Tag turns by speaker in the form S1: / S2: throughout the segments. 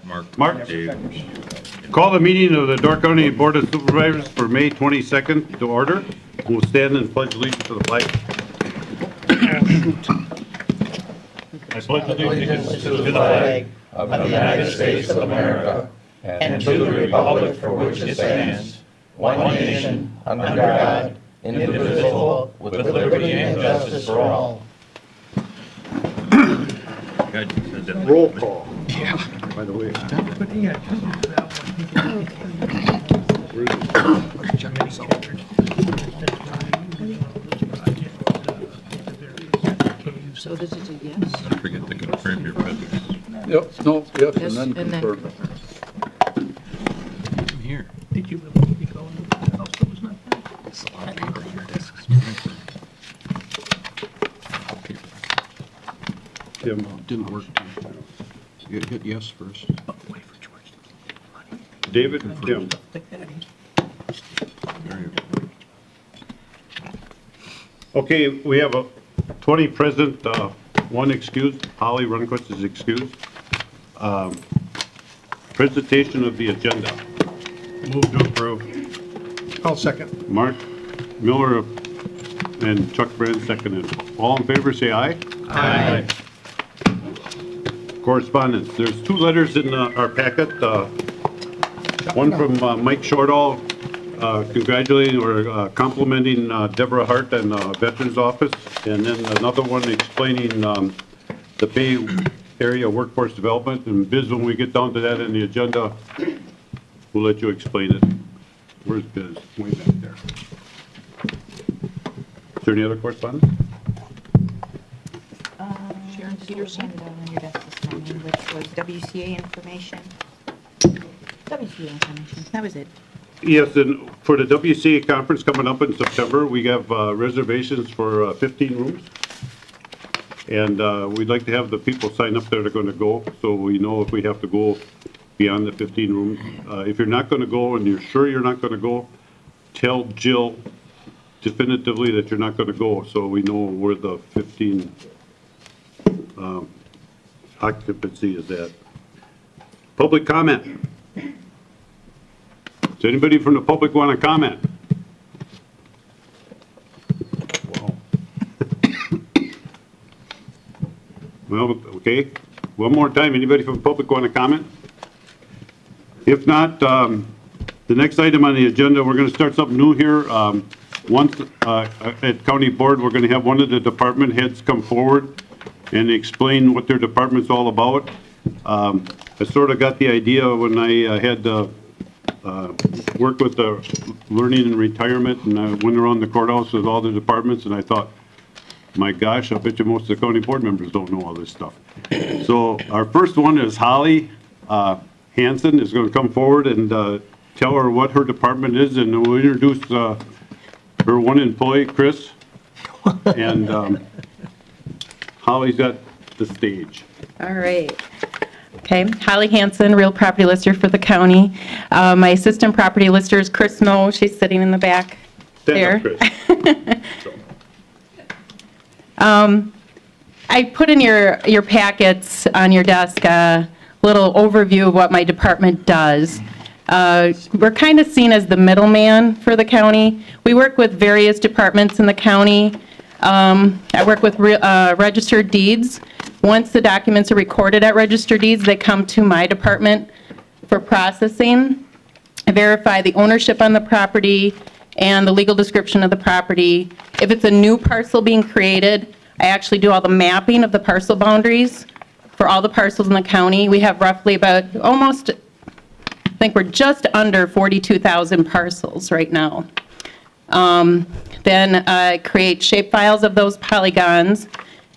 S1: Mark. Call the meeting of the Door County Board of Supervisors for May 22nd to order. We'll stand and pledge allegiance to the flag. I pledge allegiance to the flag
S2: of the United States of America and to the republic for which it stands, one nation, under God, indivisible, with liberty and justice for all.
S1: Roll call. Yeah. By the way.
S3: So this is a yes?
S4: Don't forget to confirm your presence.
S5: Yep, no, yes,
S3: Yes,
S5: and then
S3: and then
S5: confirm.
S4: I'm here.
S6: Did you really need to go into the house that was not there?
S4: There's a lot of paper on your desks.
S1: Tim.
S5: Didn't work. You hit yes first.
S6: Oh, wait for George to give me money.
S1: David and Tim.
S6: Like that.
S1: Okay, we have a 20 present, one excused. Holly Runquist is excused. Presentation of the agenda.
S7: Move to approve. I'll second.
S1: Mark Miller and Chuck Brand seconded. All in favor, say aye.
S7: Aye.
S1: Correspondence. There's two letters in our packet. One from Mike Shortall, congratulating or complimenting Deborah Hart and Veterans Office, and then another one explaining the Bay Area Workforce Development. And Biz, when we get down to that in the agenda, we'll let you explain it. Where's Biz? Way back there. Is there any other correspondence?
S3: Sharon Peterson down on your desk this morning, which was WCA information. WCA information, that was it.
S1: Yes, and for the WCA conference coming up in September, we have reservations for 15 rooms. And we'd like to have the people sign up that are going to go, so we know if we have to go beyond the 15 rooms. If you're not going to go and you're sure you're not going to go, tell Jill definitively that you're not going to go, so we know where the 15 occupancy is at. Public comment. Does anybody from the public want to comment? Wow. Well, okay. One more time, anybody from the public want to comment? If not, the next item on the agenda, we're going to start something new here. Once at County Board, we're going to have one of the department heads come forward and explain what their department's all about. I sort of got the idea when I had worked with the learning and retirement, and I went around the courthouse with all the departments, and I thought, my gosh, I bet you most of the county board members don't know all this stuff. So our first one is Holly Hanson is going to come forward and tell her what her department is, and we'll introduce her one employee, Chris. And Holly's got the stage.
S8: All right. Okay, Holly Hanson, real property lister for the county. My assistant property lister is Chris Moe. She's sitting in the back there.
S1: Stand up, Chris.
S8: I put in your packets on your desk a little overview of what my department does. We're kind of seen as the middleman for the county. We work with various departments in the county. I work with registered deeds. Once the documents are recorded at registered deeds, they come to my department for processing. I verify the ownership on the property and the legal description of the property. If it's a new parcel being created, I actually do all the mapping of the parcel boundaries for all the parcels in the county. We have roughly about almost, I think we're just under 42,000 parcels right now. Then I create shape files of those polygons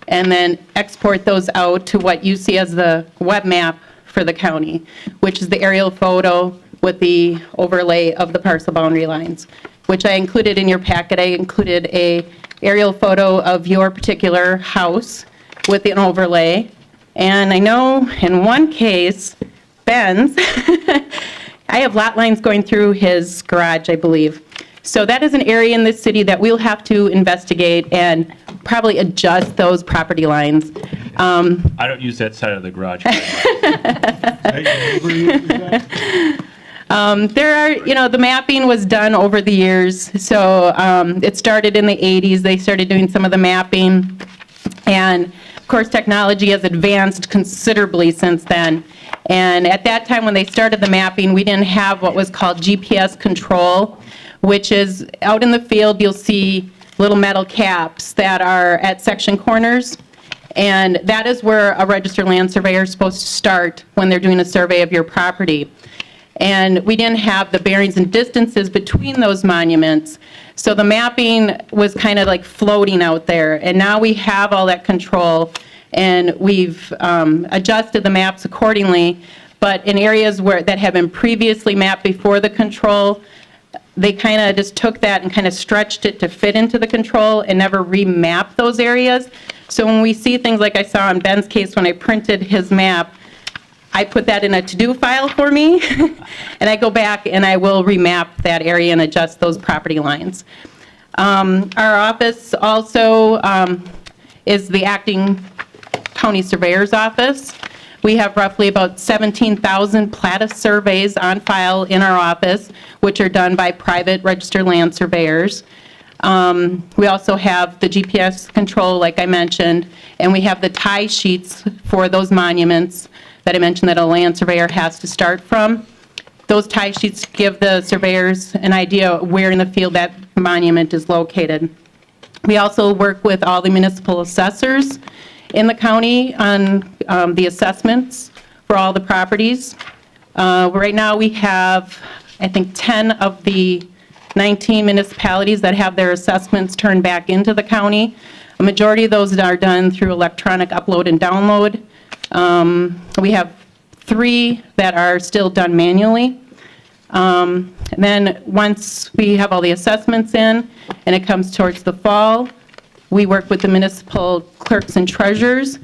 S8: and then export those out to what you see as the web map for the county, which is the aerial photo with the overlay of the parcel boundary lines, which I included in your packet. I included a aerial photo of your particular house with an overlay. And I know in one case, Ben's, I have lot lines going through his garage, I believe. So that is an area in this city that we'll have to investigate and probably adjust those property lines.
S4: I don't use that side of the garage.
S8: There are, the mapping was done over the years, so it started in the 80s. They started doing some of the mapping, and of course, technology has advanced considerably since then. And at that time, when they started the mapping, we didn't have what was called GPS control, which is out in the field, you'll see little metal caps that are at section corners. And that is where a registered land surveyor is supposed to start when they're doing a survey of your property. And we didn't have the bearings and distances between those monuments. So the mapping was kind of like floating out there. And now we have all that control, and we've adjusted the maps accordingly. But in areas that have been previously mapped before the control, they kind of just took that and kind of stretched it to fit into the control and never remapped those areas. So when we see things like I saw in Ben's case when I printed his map, I put that in a to-do file for me, and I go back and I will remap that area and adjust those property lines. Our office also is the acting county surveyor's office. We have roughly about 17,000 PLATA surveys on file in our office, which are done by private registered land surveyors. We also have the GPS control, like I mentioned, and we have the tie sheets for those monuments that I mentioned that a land surveyor has to start from. Those tie sheets give the surveyors an idea where in the field that monument is located. We also work with all the municipal assessors in the county on the assessments for all the properties. Right now we have, I think, 10 of the 19 municipalities that have their assessments turned back into the county. A majority of those are done through electronic upload and download. We have 3 that are still done manually. And then once we have all the assessments in and it comes towards the fall, we work with the municipal clerks and treasurers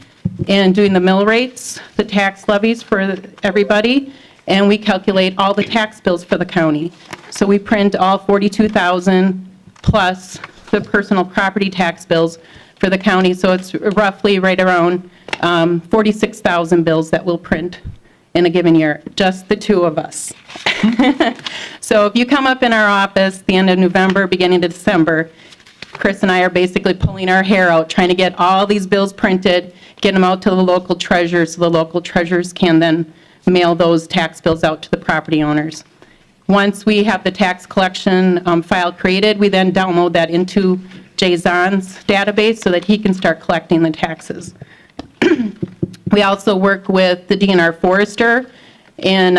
S8: in doing the mill rates, the tax levies for everybody, and we calculate all the tax bills for the county. So we print all 42,000 plus the personal property tax bills for the county. So it's roughly right around 46,000 bills that we'll print in a given year, just the 2 of us. So if you come up in our office the end of November, beginning of December, Chris and I are basically pulling our hair out, trying to get all these bills printed, get them out to the local treasurers, so the local treasurers can then mail those tax bills out to the property owners. Once we have the tax collection file created, we then download that into Jay Zahn's database so that he can start collecting the taxes. We also work with the DNR forester in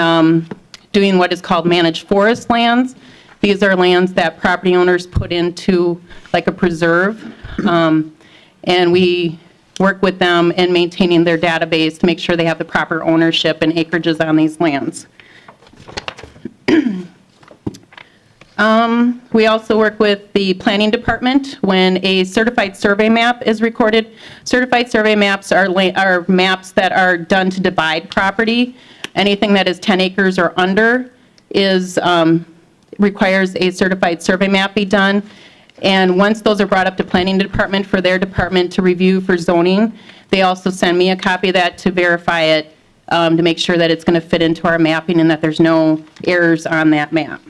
S8: doing what is called managed forest lands. These are lands that property owners put into like a preserve, and we work with them in maintaining their database to make sure they have the proper ownership and acreages on these lands. We also work with the planning department when a certified survey map is recorded. Certified survey maps are maps that are done to divide property. Anything that is 10 acres or under is requires a certified survey map be done. And once those are brought up to planning department for their department to review for zoning, they also send me a copy of that to verify it, to make sure that it's going to fit into our mapping and that there's no errors on that map.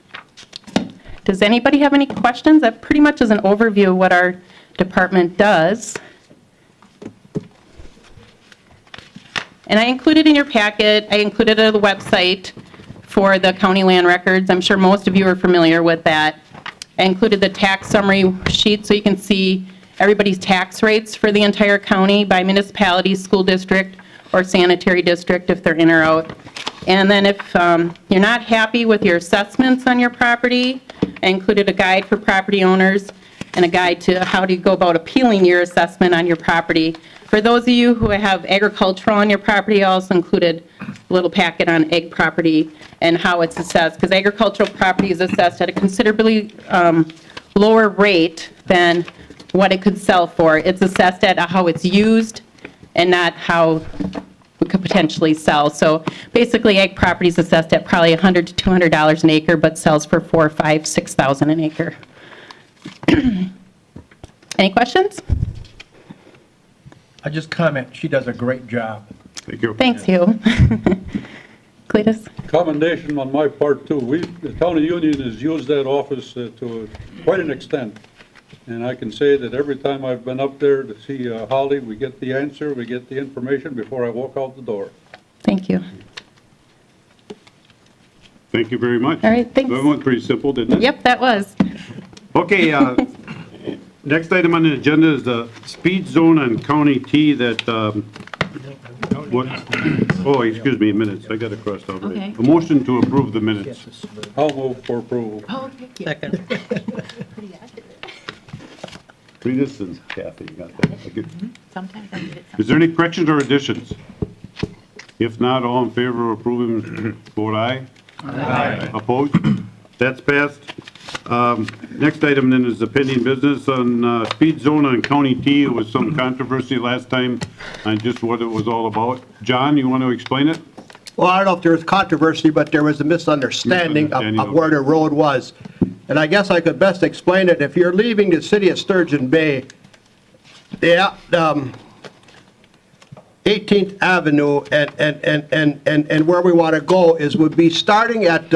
S8: Does anybody have any questions? That pretty much is an overview of what our department does. And I included in your packet, I included a website for the county land records. I'm sure most of you are familiar with that. I included the tax summary sheet so you can see everybody's tax rates for the entire county by municipality, school district, or sanitary district if they're in or out. And then if you're not happy with your assessments on your property, I included a guide for property owners and a guide to how do you go about appealing your assessment on your property. For those of you who have agricultural on your property, I also included a little packet on ag property and how it's assessed, because agricultural property is assessed at a considerably lower rate than what it could sell for. It's assessed at how it's used and not how could potentially sell. So basically, ag property is assessed at probably $100 to $200 an acre, but sells for $4,000, $5,000, $6,000 an acre. Any questions?
S6: I just comment, she does a great job.
S1: Thank you.
S8: Thanks, Hugh. Cletus?
S9: Commendation on my part, too. The town of Union has used that office to quite an extent. And I can say that every time I've been up there to see Holly, we get the answer, we get the information before I walk out the door.
S8: Thank you.
S1: Thank you very much.
S8: All right, thanks.
S1: That went pretty simple, didn't it?
S8: Yep, that was.
S1: Okay, next item on the agenda is the speed zone on County T that, excuse me, minutes, I got it crossed out already.
S3: Okay.
S1: A motion to approve the minutes.
S9: I'll move for approval.
S3: Oh, thank you.
S6: Second.
S3: Pretty accurate.
S1: Read this and Kathy, you got that? Okay.
S3: Sometimes I get it.
S1: Is there any corrections or additions? If not, all in favor of approving, vote aye. Aye. Opposed? That's passed. Next item then is the pending business on speed zone on County T. It was some controversy last time on just what it was all about. John, you want to explain it?
S7: Well, I don't know if there was controversy, but there was a misunderstanding of where the road was. And I guess I could best explain it. If you're leaving the city of Sturgeon Bay, the 18th Avenue and where we want to go would be starting at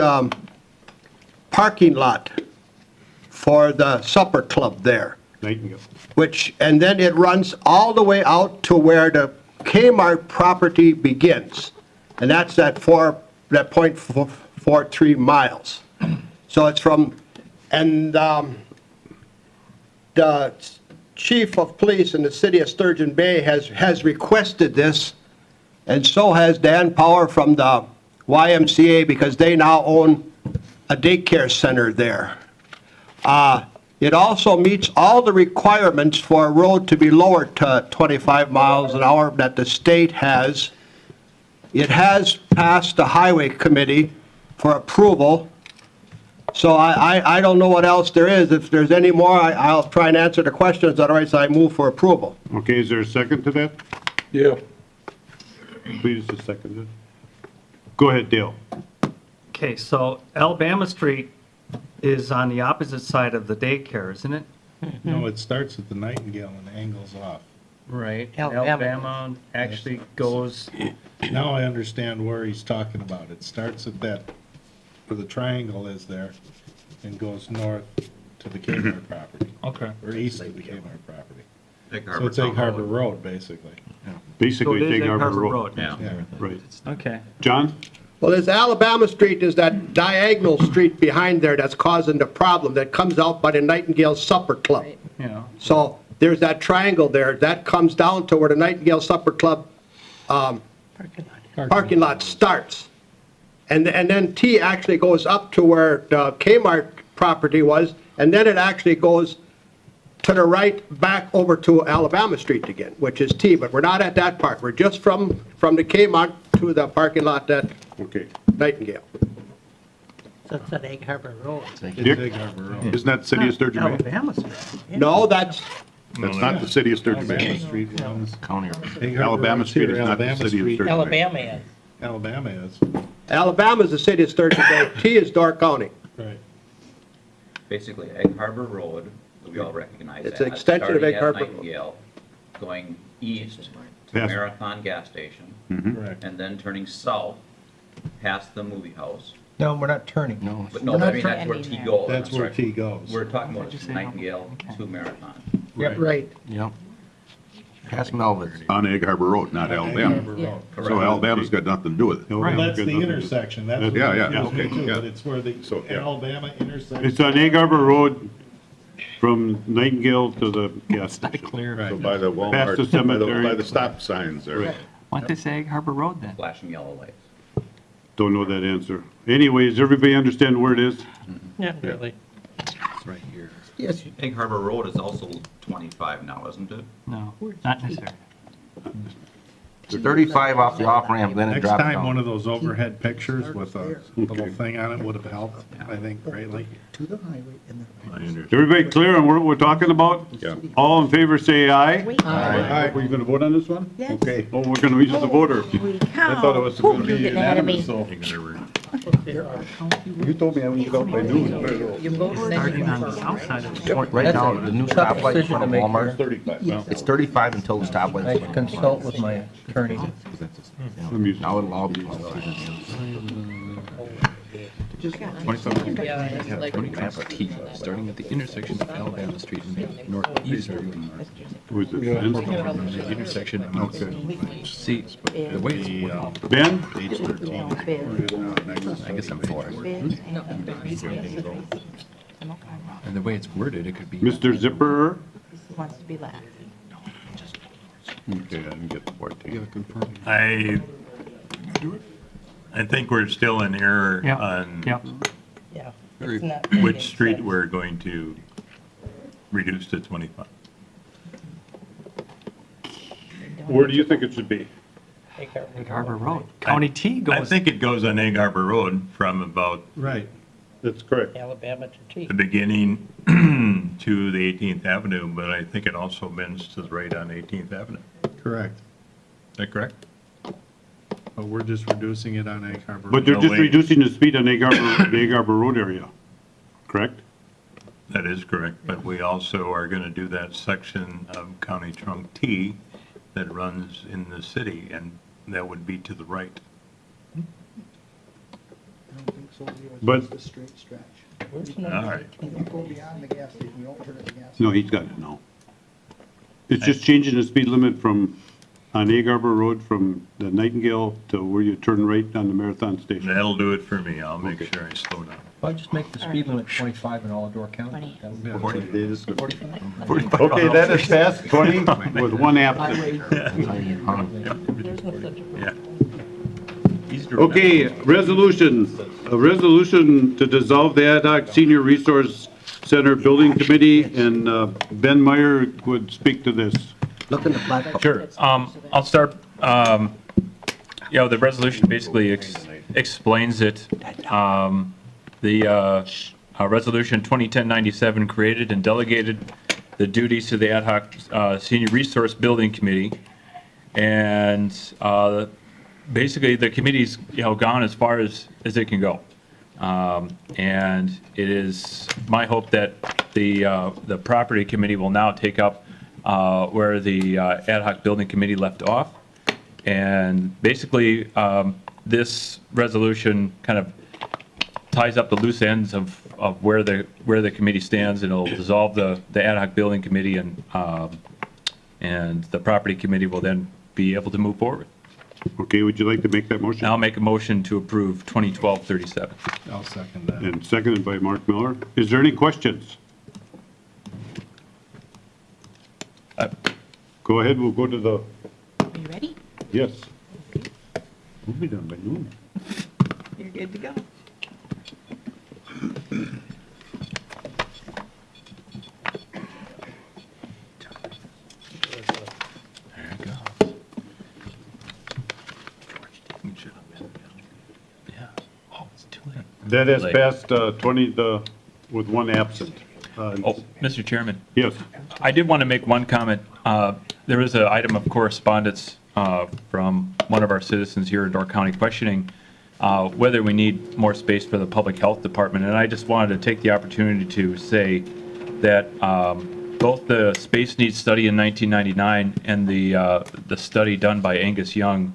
S7: parking lot for the supper club there,
S1: Nightingale.
S7: and then it runs all the way out to where the Kmart property begins. And that's that 0.43 miles. So it's from, and the chief of police in the city of Sturgeon Bay has requested this, and so has Dan Power from the YMCA, because they now own a daycare center there. It also meets all the requirements for a road to be lowered to 25 miles an hour that the state has. It has passed the highway committee for approval. So I don't know what else there is. If there's any more, I'll try and answer the questions, otherwise I move for approval.
S1: Okay, is there a second to that?
S9: Yeah.
S1: Please, a second. Go ahead, Dale.
S10: Okay, so Alabama Street is on the opposite side of the daycare, isn't it?
S11: No, it starts at the Nightingale and angles off.
S10: Right.
S6: Alabama.
S10: Alabama actually goes,
S11: Now I understand where he's talking about. It starts at that, where the triangle is there, and goes north to the Kmart property,
S10: okay.
S11: or east of the Kmart property.
S2: Egg
S11: So
S2: Harbor
S11: it's Egg
S2: Town
S11: Harbor
S2: Road.
S11: Road, basically.
S10: So
S1: Basically,
S10: it is
S1: Egg
S10: Egg
S1: Harbor
S10: Harbor
S1: Road.
S10: Road.
S2: Yeah.
S1: Right.
S10: Okay.
S1: John?
S7: Well, there's Alabama Street, is that diagonal street behind there that's causing the problem, that comes out by the Nightingale Supper Club.
S10: Yeah.
S7: So there's that triangle there, that comes down to where the Nightingale Supper Club parking lot starts. And then T actually goes up to where the Kmart property was, and then it actually goes to the right back over to Alabama Street again, which is T, but we're not at that part. We're just from the Kmart to the parking lot at
S1: Okay.
S7: Nightingale.
S6: So it's at Egg Harbor Road.
S11: It's
S1: Dick?
S11: Egg Harbor Road.
S1: Isn't that the city of Sturgeon Bay?
S6: Alabama Street.
S7: No, that's,
S1: That's not the city of Sturgeon
S11: Alabama
S1: Bay.
S11: Street runs.
S2: County.
S11: Egg Harbor
S1: Alabama
S11: Road's
S1: Street
S11: here,
S1: is not the
S11: Alabama
S1: city of
S11: Street-
S1: Sturgeon Bay.
S6: Alabama is.
S11: Alabama is,
S7: Alabama's the city of Sturgeon Bay, T is Door County.
S11: right.
S2: Basically, Egg Harbor Road, we all recognize that.
S7: It's an extension of Egg Harbor Road.
S2: Starting at Nightingale, going east to
S1: Yes.
S2: Marathon Gas Station,
S11: Correct.
S2: and then turning south past the movie house.
S6: No, we're not turning.
S5: No.
S2: But no,
S6: We're not
S2: I mean, that's where
S3: ending
S2: T
S3: there.
S2: goes.
S11: That's
S2: I'm
S11: where
S2: sorry.
S11: T goes.
S2: We're talking about
S10: What'd you say?
S2: Nightingale to Marathon.
S6: Yep, right.
S5: Yep. Past Melvin's.
S1: On Egg Harbor Road, not
S11: Egg
S1: Alabama.
S11: Harbor Road.
S1: So Alabama's got nothing to do with it.
S11: Well, that's the intersection, that's what
S1: Yeah, yeah,
S11: confused me
S1: okay,
S11: too,
S1: yeah.
S11: but it's where the
S1: So, yeah.
S11: Alabama intersects.
S1: It's on Egg Harbor Road from Nightingale to the gas station.
S10: Clear.
S11: Right.
S12: By the
S1: Past
S12: Walmart,
S1: the cemetery.
S12: by the stop signs there.
S10: What is Egg Harbor Road then?
S2: Flashing yellow lights.
S1: Don't know that answer. Anyways, everybody understand where it is?
S6: Yeah, really.
S11: It's right here.
S6: Yes,
S2: Egg Harbor Road is also 25 now, isn't it?
S10: No, not necessarily.
S5: 35 off the off-ramp, then it
S11: Next
S5: drops
S11: time, one
S5: down.
S11: of those overhead pictures with a little thing on it would have helped, I think, greatly.
S2: To the highway and then.
S1: Everybody clear on what we're talking about? Yeah. All in favor, say aye.
S11: Aye.
S1: Were you gonna vote on this one?
S3: Yes.
S1: Okay. Oh, we're gonna use the voter.
S3: Holy
S1: I
S3: cow.
S1: thought it was gonna
S3: Whew,
S1: be
S3: you're getting ahead of me.
S1: unanimous, so. You told me I would get out by noon.
S10: Starting on the south side of the
S5: Right now, the new
S6: Tough
S5: stoplight in
S6: decision
S5: front
S6: to
S5: of
S6: make
S5: Walmart,
S6: here.
S1: 35.
S5: it's 35 until the
S6: I
S5: stoplight.
S6: consult with my attorney.
S5: Now it'll all be.
S4: 25 T, starting at the intersection of Alabama Street and northeastern.
S1: Who's it?
S4: The intersection of See, the way it's worded,
S1: Ben?
S4: I guess I'm for it. And the way it's worded, it could be.
S1: Mr. Zipper?
S3: Wants to be last.
S1: Okay, I didn't get the 14.
S12: I think we're still in error
S10: Yeah,
S12: on
S10: yeah.
S6: Yeah.
S12: which street we're going to reduce to 25.
S1: Where do you think it should be?
S10: Egg Harbor Road. County T
S12: I
S10: goes,
S12: think it goes on Egg Harbor Road from about
S11: Right.
S1: That's correct.
S6: Alabama to T.
S12: the beginning to the 18th Avenue, but I think it also bends to the right on 18th Avenue.
S11: Correct.
S12: Is that correct?
S11: But we're just reducing it on Egg Harbor.
S1: But they're
S12: No
S1: just
S12: way.
S1: reducing the speed on the Egg Harbor Road area, correct?
S12: That is correct, but we also are going to do that section of County Trunk T that runs in the city, and that would be to the right.
S2: I don't think so, Leo. It's
S1: But-
S2: just a straight stretch.
S12: All right.
S2: You don't go beyond the gas station, you don't turn at the gas.
S1: No, he's got it now. It's just changing the speed limit from, on Egg Harbor Road from the Nightingale to where you turn right on the Marathon Station.
S12: That'll do it for me. I'll make sure I slow down.
S6: Why just make the speed limit 25 in Alador County?
S1: Okay, that is passed, 20 with one absent.
S12: Yeah.
S1: Okay, resolution, a resolution to dissolve the ad hoc senior resource center building committee, and Ben Meyer would speak to this.
S7: Look in the black book.
S4: Sure. I'll start, the resolution basically explains it. The Resolution 2010-97 created and delegated the duties to the ad hoc Senior Resource Building Committee. And basically, the committee's, gone as far as it can go. And it is my hope that the Property Committee will now take up where the ad hoc building committee left off. And basically, this resolution kind of ties up the loose ends of where the committee stands, and it'll dissolve the ad hoc building committee, and the property committee will then be able to move forward.
S1: Okay, would you like to make that motion?
S4: I'll make a motion to approve 2012-37.
S11: I'll second that.
S1: And seconded by Mark Miller. Is there any questions? Go ahead, we'll go to the,
S3: Are you ready?
S1: yes. We'll be done by noon.
S3: You're good to go.
S4: There it goes. Yeah. Oh, it's too late.
S1: That has
S4: Late.
S1: passed 20 with one absent.
S4: Oh, Mr. Chairman,
S1: Yes.
S4: I did want to make one comment. There is an item of correspondence from one of our citizens here in Door County questioning whether we need more space for the Public Health Department. And I just wanted to take the opportunity to say that both the Space Needs Study in 1999 and the study done by Angus Young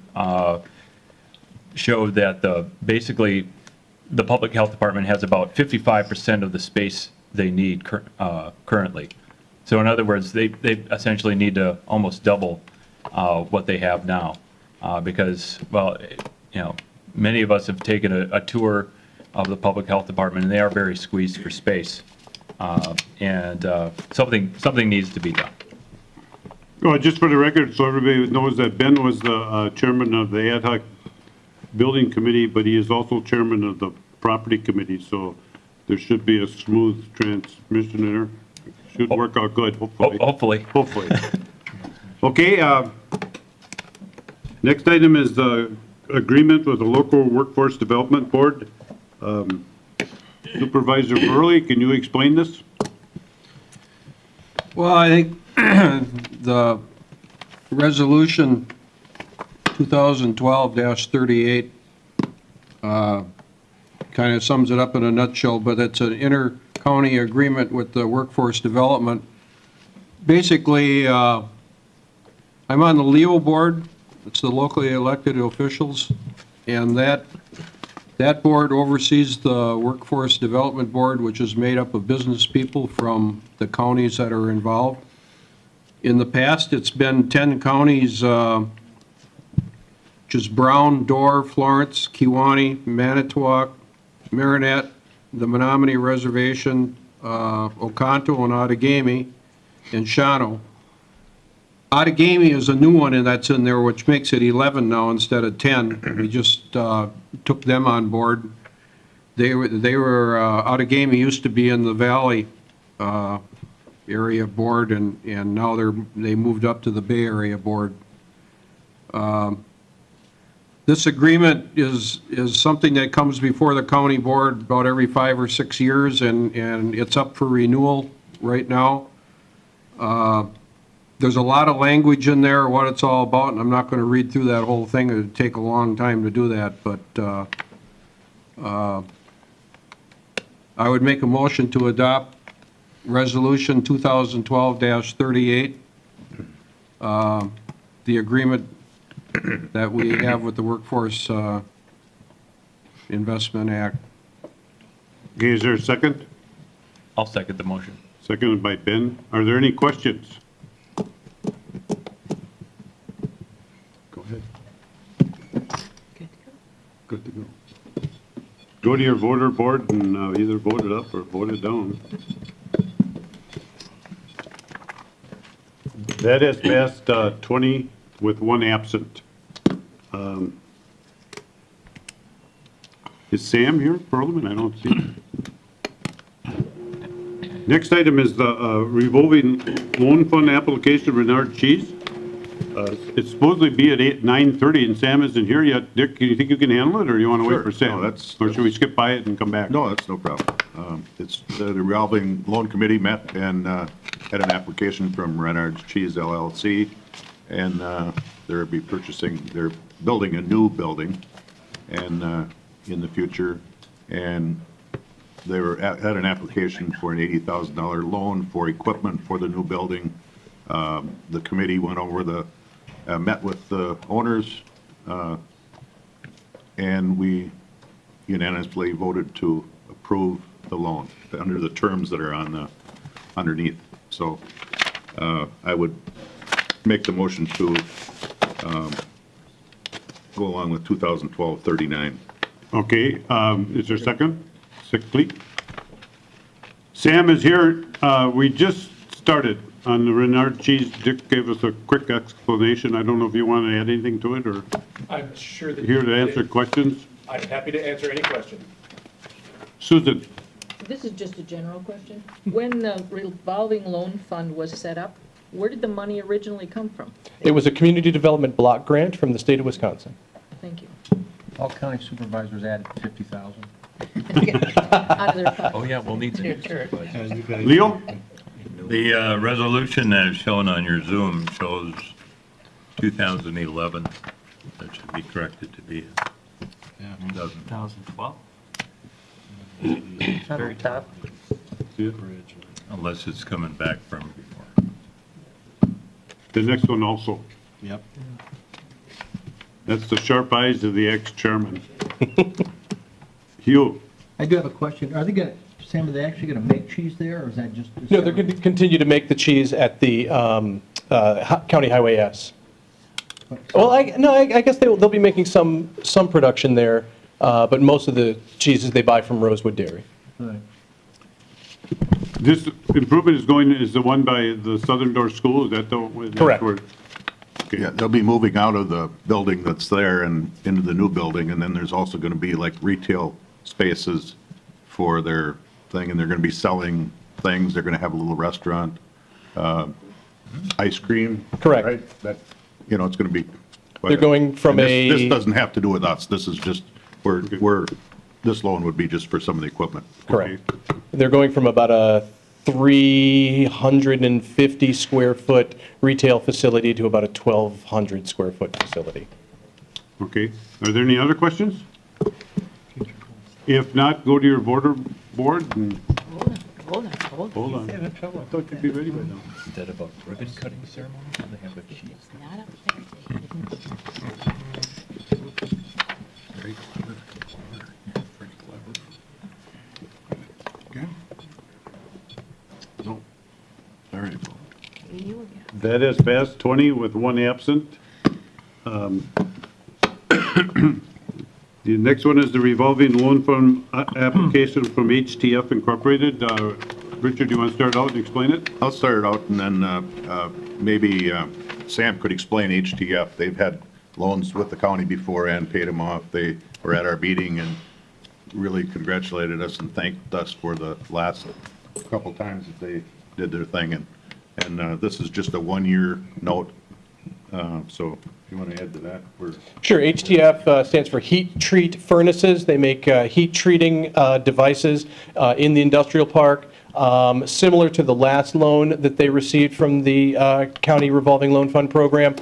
S4: showed that basically the Public Health Department has about 55% of the space they need currently. So in other words, they essentially need to almost double what they have now, because, well, many of us have taken a tour of the Public Health Department, and they are very squeezed for space, and something needs to be done.
S1: Well, just for the record, so everybody knows that Ben was the chairman of the ad hoc building committee, but he is also chairman of the property committee, so there should be a smooth transmission there. Should work out good, hopefully.
S4: Hopefully.
S1: Hopefully. Okay, Next item is the agreement with the local workforce development board. Supervisor Burley, can you explain this?
S13: Well, I think the resolution 2012-38 kind of sums it up in a nutshell, but it's an inter-county agreement with the workforce development. Basically, I'm on the LEO board. It's the locally elected officials, and that board oversees the Workforce Development Board, which is made up of business people from the counties that are involved. In the past, it's been 10 counties, which is Brown, Dorr, Florence, Kewaunee, Manitowoc, Marinette, the Menominee Reservation, Oconto, and Outagamie, and Shawano. Outagamie is a new one, and that's in there, which makes it 11 now instead of 10. We just took them on board. They were Outagamie used to be in the Valley area board, and now they moved up to the Bay Area board. This agreement is something that comes before the county board about every 5 or 6 years, and it's up for renewal right now. There's a lot of language in there, what it's all about, and I'm not going to read through that whole thing. It would take a long time to do that, but I would make a motion to adopt Resolution 2012-38, the agreement that we have with the Workforce Investment Act.
S1: Okay, is there a second?
S4: I'll second the motion.
S1: Seconded by Ben. Are there any questions? Go ahead. Good to go. Go to your voter board and either vote it up or vote it down. That has passed 20 with 1 absent. Is Sam here, Perlman? I don't see him. Next item is the revolving loan fund application, Renard Cheese. It's supposedly be at 9:30 and Sam isn't here yet. Dick, do you think you can handle it or do you want to wait for Sam?
S14: No,
S1: or should we skip by it and come back?
S14: No, that's no problem. It's the revolving loan committee met and had an application from Renard's Cheese LLC, and they're building a new building and in the future, and they had an application for an $80,000 loan for equipment for the new building. The committee went over met with the owners, and we unanimously voted to approve the loan under the terms that are underneath. So I would make the motion to go along with 2012-39.
S1: Okay, is there a second? Please. Sam is here. We just started on the Renard Cheese. Dick gave us a quick explanation. I don't know if you want to add anything to it or
S15: I'm sure that
S1: here to answer questions.
S15: I'm happy to answer any question.
S1: Susan.
S16: This is just a general question. When the revolving loan fund was set up, where did the money originally come from?
S15: It was a community development block grant from the state of Wisconsin.
S16: Thank you.
S6: All county supervisors added 50,000.
S16: Out of their pocket.
S4: Oh, yeah, we'll need to.
S1: Leo?
S12: The resolution that is shown on your Zoom shows 2011. That should be corrected to be
S10: 2012?
S6: Very top.
S12: unless it's coming back from before.
S1: The next one also.
S11: Yep.
S1: That's the sharp eyes of the ex-chairman. Hugh?
S6: I do have a question. Are they going to, Sam, are they actually going to make cheese there, or is that just?
S15: No, they're going to continue to make the cheese at the County Highway S. Well, I guess they'll be making some production there, but most of the cheeses they buy from Rosewood Dairy.
S6: Right.
S1: This improvement is the one by the Southern Door School, is that the?
S15: Correct.
S1: Okay.
S14: Yeah, they'll be moving out of the building that's there and into the new building, and then there's also going to be like retail spaces for their thing, and they're going to be selling things. They're going to have a little restaurant, ice cream.
S15: Correct.
S14: Right? That, you know, it's going to be
S15: They're going from
S14: And this
S15: a,
S14: doesn't have to do with us. This is just, this loan would be just for some of the equipment.
S15: correct. They're going from about a 350 square foot retail facility to about a 1,200 square foot facility.
S1: Okay, are there any other questions? If not, go to your voter board and,
S3: Hold on.
S1: I thought you'd be ready by now.
S4: Is that about ribbon cutting ceremony? They have a cheese.
S3: Not up there.
S14: No. All right.
S3: You again.
S1: That has passed 20 with one absent. The next one is the revolving loan fund application from HTF Incorporated. Richard, do you want to start out and explain it?
S14: I'll start it out, and then maybe Sam could explain HTF. They've had loans with the county before and paid them off. They were at our meeting and really congratulated us and thanked us for the last couple times that they did their thing. And this is just a one-year note. So if you want to add to that,
S15: Sure, HTF stands for Heat Treat Furnaces. They make heat treating devices in the industrial park. Similar to the last loan that they received from the County Revolving Loan Fund Program,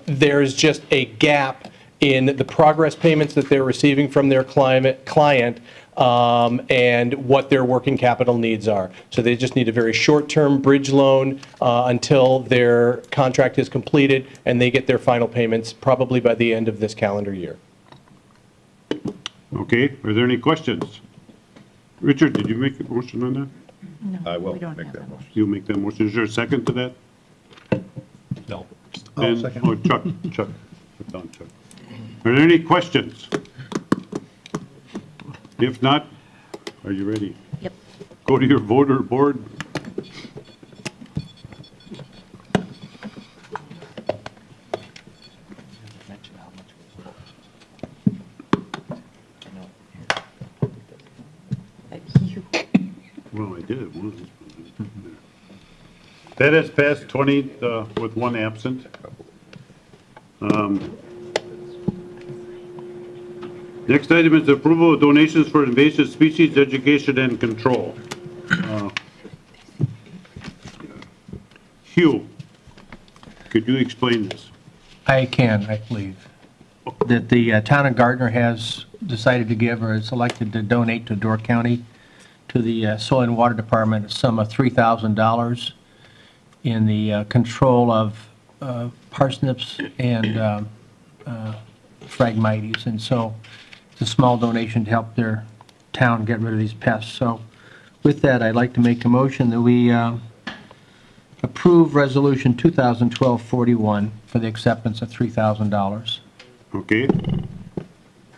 S15: there's just a gap in the progress payments that they're receiving from their client and what their working capital needs are. So they just need a very short-term bridge loan until their contract is completed and they get their final payments probably by the end of this calendar year.
S1: Okay, are there any questions? Richard, did you make a motion on that?
S3: No,
S14: I will
S3: we don't
S14: make
S3: have
S14: that motion.
S1: You'll make that motion. Is there a second to that?
S4: No.
S1: And-
S11: second.
S1: Oh, Chuck. Put down Chuck. Are there any questions? If not, are you ready?
S3: Yep.
S1: Go to your voter board.
S3: You.
S1: Well, I did it once. That has passed 20 with one absent. Next item is the approval of donations for invasive species education and control. Hugh, could you explain this?
S6: I can, I believe, that the town of Gardner has decided to give or is elected to donate to Door County to the Soil and Water Department a sum of $3,000 in the control of parsnips and Phragmites. And so it's a small donation to help their town get rid of these pests. So with that, I'd like to make a motion that we approve Resolution 2012-41 for the acceptance of $3,000.
S1: Okay. Is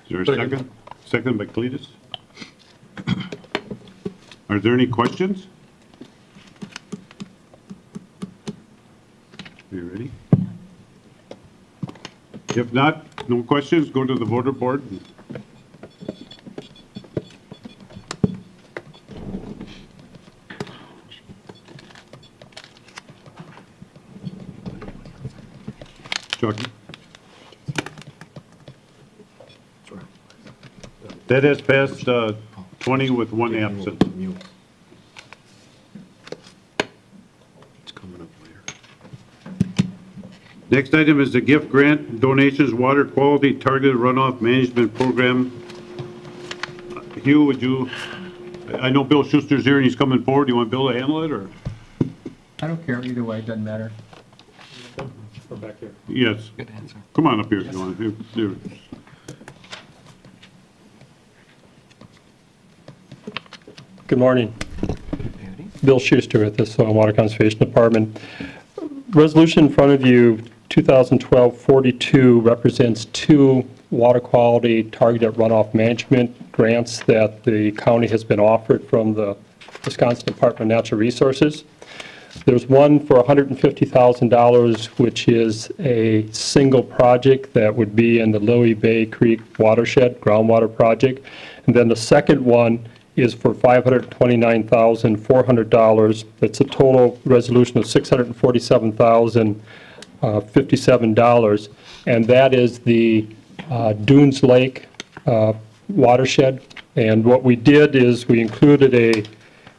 S1: there a second? Second by Cletus. Are there any questions? Are you ready? If not, no questions, go to the voter board. Chucky? That has passed 20 with one absent. Next item is the gift grant donations water quality targeted runoff management program. Hugh, would you, I know Bill Schuster's here and he's coming forward. Do you want Bill to handle it or?
S6: I don't care either way, it doesn't matter.
S1: Yes. Come on up here if you want. Here.
S17: Good morning. Bill Schuster with the Soil and Water Conservation Department. Resolution in front of you, 2012-42, represents two water quality targeted runoff management grants that the county has been offered from the Wisconsin Department of Natural Resources. There's one for $150,000, which is a single project that would be in the Lily Bay Creek watershed, groundwater project. And then the second one is for $529,400. That's a total resolution of $647,000 $57, and that is the Dunes Lake watershed. And what we did is we included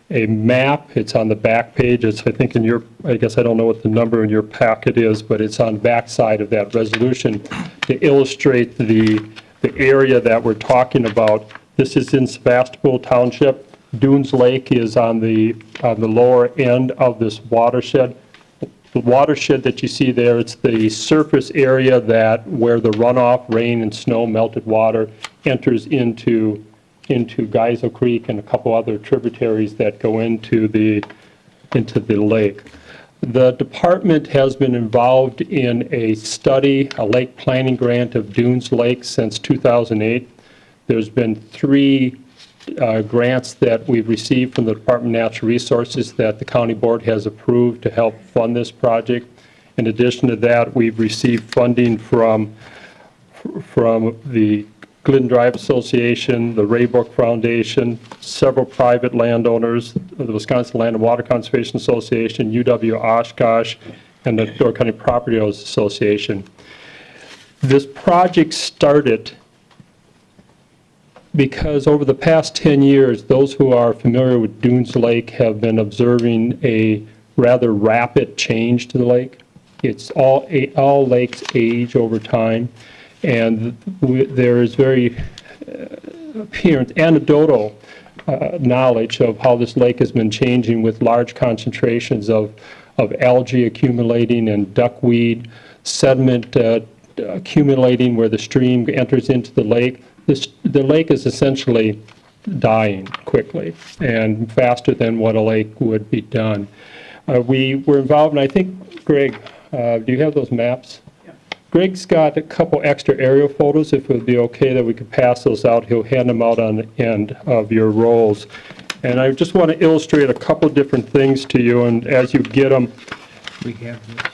S17: a map. It's on the back page. It's, I think, in your, I guess I don't know what the number in your packet is, but it's on the back side of that resolution to illustrate the area that we're talking about. This is in Sebastopol Township. Dunes Lake is on the lower end of this watershed. The watershed that you see there, it's the surface area where the runoff, rain and snow, melted water enters into Geisel Creek and a couple other tributaries that go into the lake. The department has been involved in a study, a lake planning grant of Dunes Lake since 2008. There's been 3 grants that we've received from the Department of Natural Resources that the county board has approved to help fund this project. In addition to that, we've received funding from the Glidden Drive Association, the Raybook Foundation, several private landowners, the Wisconsin Land and Water Conservation Association, UW Oshkosh, and the Door County Property Owners Association. This project started because over the past 10 years, those who are familiar with Dunes Lake have been observing a rather rapid change to the lake. It's all lakes age over time, and there is very apparent anecdotal knowledge of how this lake has been changing with large concentrations of algae accumulating and duckweed, sediment accumulating where the stream enters into the lake. The lake is essentially dying quickly and faster than what a lake would be done. We were involved, and I think, Greg, do you have those maps? Yeah. Greg's got a couple extra aerial photos. If it would be okay that we could pass those out, he'll hand them out on the end of your rolls. And I just want to illustrate a couple different things to you, and as you get them,
S6: We have this.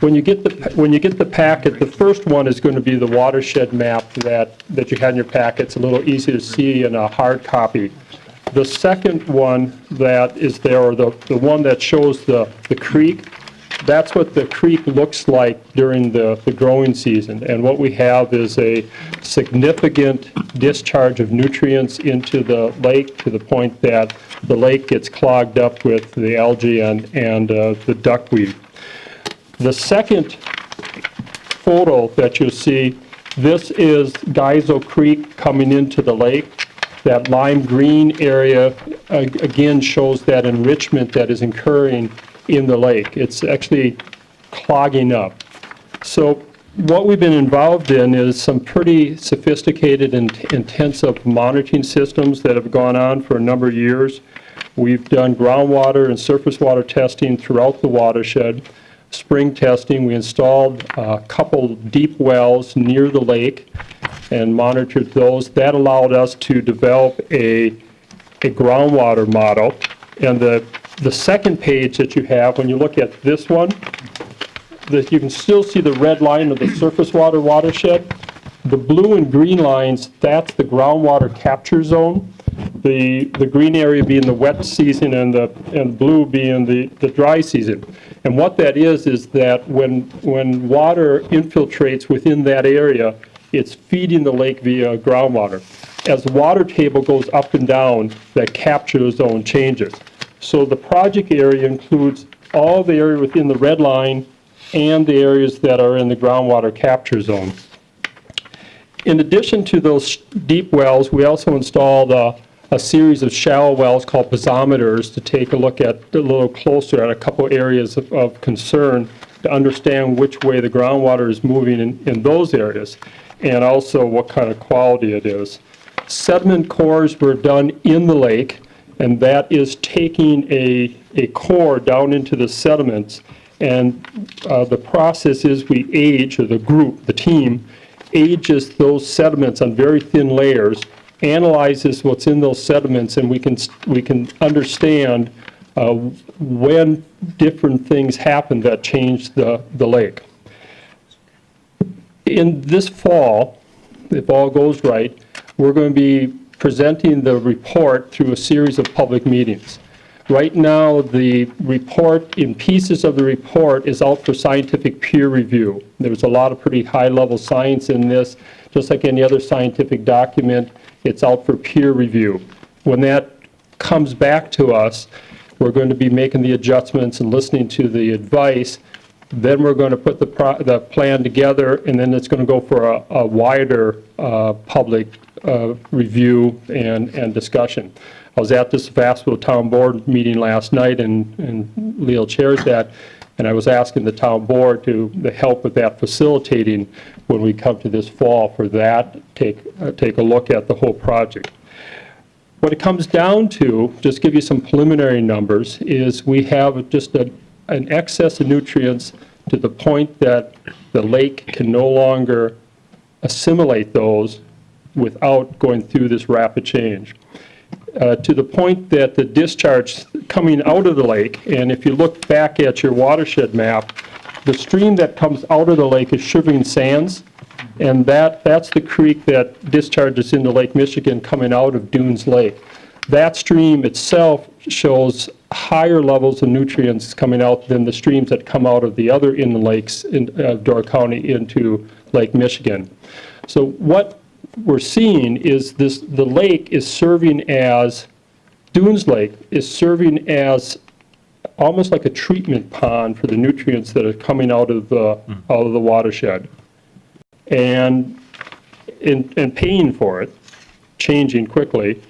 S17: when you get the packet, the first one is going to be the watershed map that you had in your packet. It's a little easy to see in a hard copy. The second one that is there, or the one that shows the creek, that's what the creek looks like during the growing season. And what we have is a significant discharge of nutrients into the lake to the point that the lake gets clogged up with the algae and the duckweed. The second photo that you'll see, this is Geisel Creek coming into the lake. That lime green area, again, shows that enrichment that is occurring in the lake. It's actually clogging up. So what we've been involved in is some pretty sophisticated and intensive monitoring systems that have gone on for a number of years. We've done groundwater and surface water testing throughout the watershed. Spring testing, we installed a couple deep wells near the lake and monitored those. That allowed us to develop a groundwater model. And the second page that you have, when you look at this one, you can still see the red line of the surface water watershed. The blue and green lines, that's the groundwater capture zone. The green area being the wet season and blue being the dry season. And what that is that when water infiltrates within that area, it's feeding the lake via groundwater. As the water table goes up and down, that capture zone changes. So the project area includes all the area within the red line and the areas that are in the groundwater capture zone. In addition to those deep wells, we also installed a series of shallow wells called piezometers to take a look at a little closer at a couple areas of concern to understand which way the groundwater is moving in those areas, and also what kind of quality it is. Sediment cores were done in the lake, and that is taking a core down into the sediments, and the process is we age, or the team, ages those sediments on very thin layers, analyzes what's in those sediments, and we can understand when different things happen that change the lake. In this fall, if all goes right, we're going to be presenting the report through a series of public meetings. Right now, the report, in pieces of the report, is out for scientific peer review. There's a lot of pretty high-level science in this. Just like any other scientific document, it's out for peer review. When that comes back to us, we're going to be making the adjustments and listening to the advice. Then we're going to put the plan together, and then it's going to go for a wider public review and discussion. I was at this Sebastopol Town Board meeting last night, and Leo chairs that, and I was asking the town board to help with that facilitating when we come to this fall for that, take a look at the whole project. What it comes down to, just give you some preliminary numbers, is we have just an excess of nutrients to the point that the lake can no longer assimilate those without going through this rapid change. To the point that the discharge coming out of the lake, and if you look back at your watershed map, the stream that comes out of the lake is Shivering Sands, and that's the creek that discharges into Lake Michigan coming out of Dunes Lake. That stream itself shows higher levels of nutrients coming out than the streams that come out of the other inland lakes in Door County into Lake Michigan. So what we're seeing is the lake is serving as, Dunes Lake is serving as almost like a treatment pond for the nutrients that are coming out of the watershed. And paying for it, changing quickly,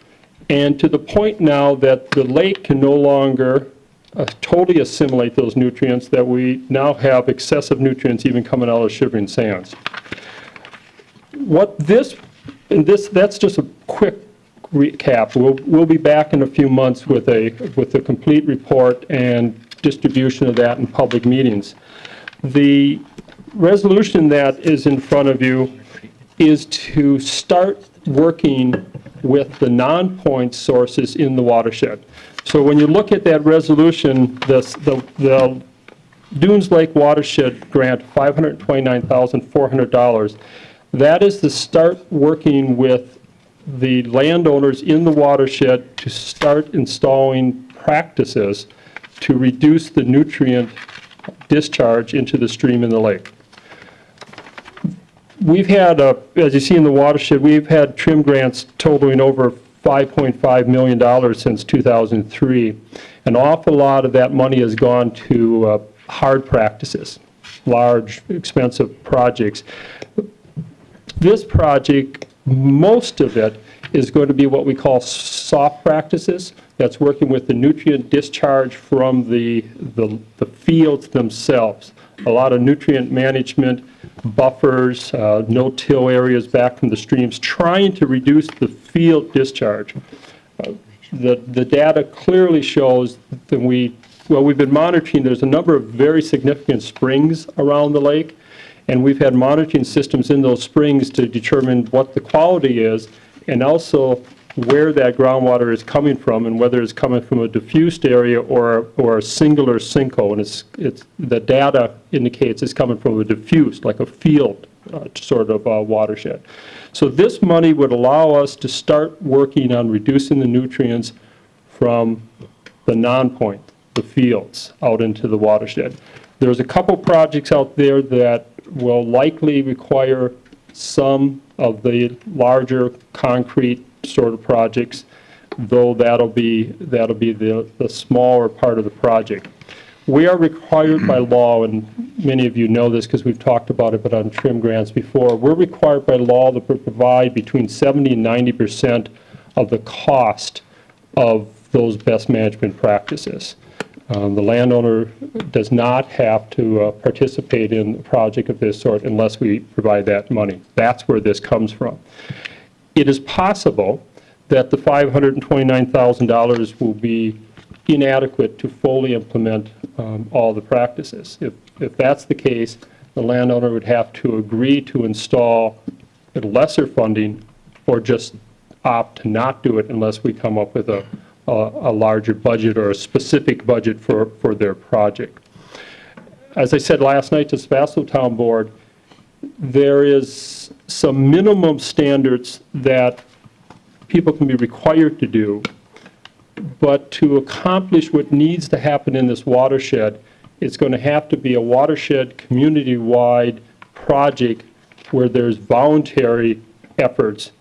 S17: and to the point now that the lake can no longer totally assimilate those nutrients, that we now have excessive nutrients even coming out of Shivering Sands. That's just a quick recap. We'll be back in a few months with a complete report and distribution of that in public meetings. The resolution that is in front of you is to start working with the non-point sources in the watershed. So when you look at that resolution, the Dunes Lake Watershed Grant, $529,400, that is to start working with the landowners in the watershed to start installing practices to reduce the nutrient discharge into the stream in the lake. We've had, as you see in the watershed, we've had trim grants totaling over $5.5 million since 2003. An awful lot of that money has gone to hard practices, large, expensive projects. This project, most of it is going to be what we call soft practices. That's working with the nutrient discharge from the fields themselves. A lot of nutrient management, buffers, no-till areas back from the streams, trying to reduce the field discharge. The data clearly shows that we've been monitoring, there's a number of very significant springs around the lake, and we've had monitoring systems in those springs to determine what the quality is, and also where that groundwater is coming from, and whether it's coming from a diffused area or a singular sinkhole. And the data indicates it's coming from a diffused, like a field sort of watershed. So this money would allow us to start working on reducing the nutrients from the non-point, the fields, out into the watershed. There's a couple projects out there that will likely require some of the larger concrete sort of projects, though that'll be the smaller part of the project. We are required by law, and many of you know this because we've talked about it, but on trim grants before, we're required by law to provide between 70% and 90% of the cost of those best management practices. The landowner does not have to participate in a project of this sort unless we provide that money. That's where this comes from. It is possible that the $529,000 will be inadequate to fully implement all the practices. If that's the case, the landowner would have to agree to install lesser funding or just opt to not do it unless we come up with a larger budget or a specific budget for their project. As I said last night to Sebastopol Town Board, there is some minimum standards that people can be required to do, But to accomplish what needs to happen in this watershed, it's going to have to be a watershed, community-wide project where there's voluntary efforts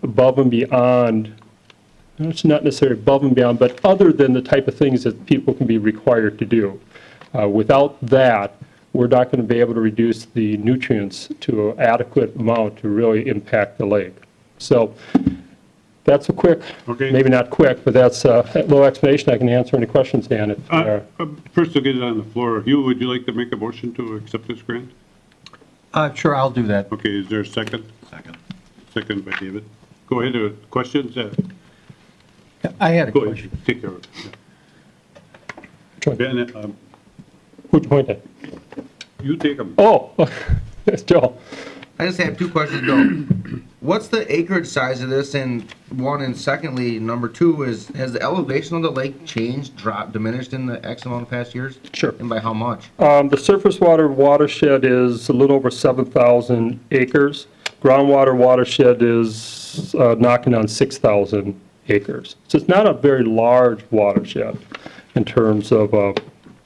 S17: above and beyond, it's not necessarily above and beyond, but other than the type of things that people can be required to do. Without that, we're not going to be able to reduce the nutrients to an adequate amount to really impact the lake. So that's a quick, maybe not quick, but that's a little explanation. I can answer any questions, Dan, if there are.
S1: First, I'll get it on the floor. Hugh, would you like to make a motion to accept this grant?
S6: Sure, I'll do that.
S1: Okay, is there a second?
S14: Second.
S1: Second by David. Go ahead, questions?
S6: I had a
S1: Go
S6: question.
S1: ahead, take care of it.
S17: Sure.
S1: Ben,
S17: Who'd you point at?
S1: you take them.
S17: Oh, it's Joe.
S5: I just have two questions, Bill. What's the acreage size of this, and one, and secondly, number two is, has the elevation of the lake changed, dropped, diminished in the X amount of past years?
S17: Sure.
S5: And by how much?
S17: The surface water watershed is a little over 7,000 acres. Groundwater watershed is knocking on 6,000 acres. So it's not a very large watershed in terms of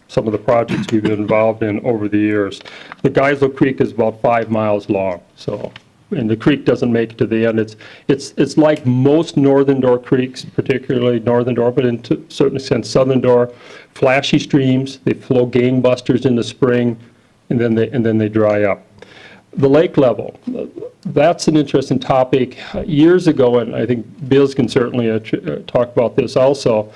S17: some of the projects we've been involved in over the years. The Geisel Creek is about 5 miles long, so, and the creek doesn't make it to the end. It's like most northern Door creeks, particularly northern Door, but in a certain extent southern Door, flashy streams. They flow gangbusters in the spring, and then they dry up. The lake level, that's an interesting topic. Years ago, and I think Biz can certainly talk about this also,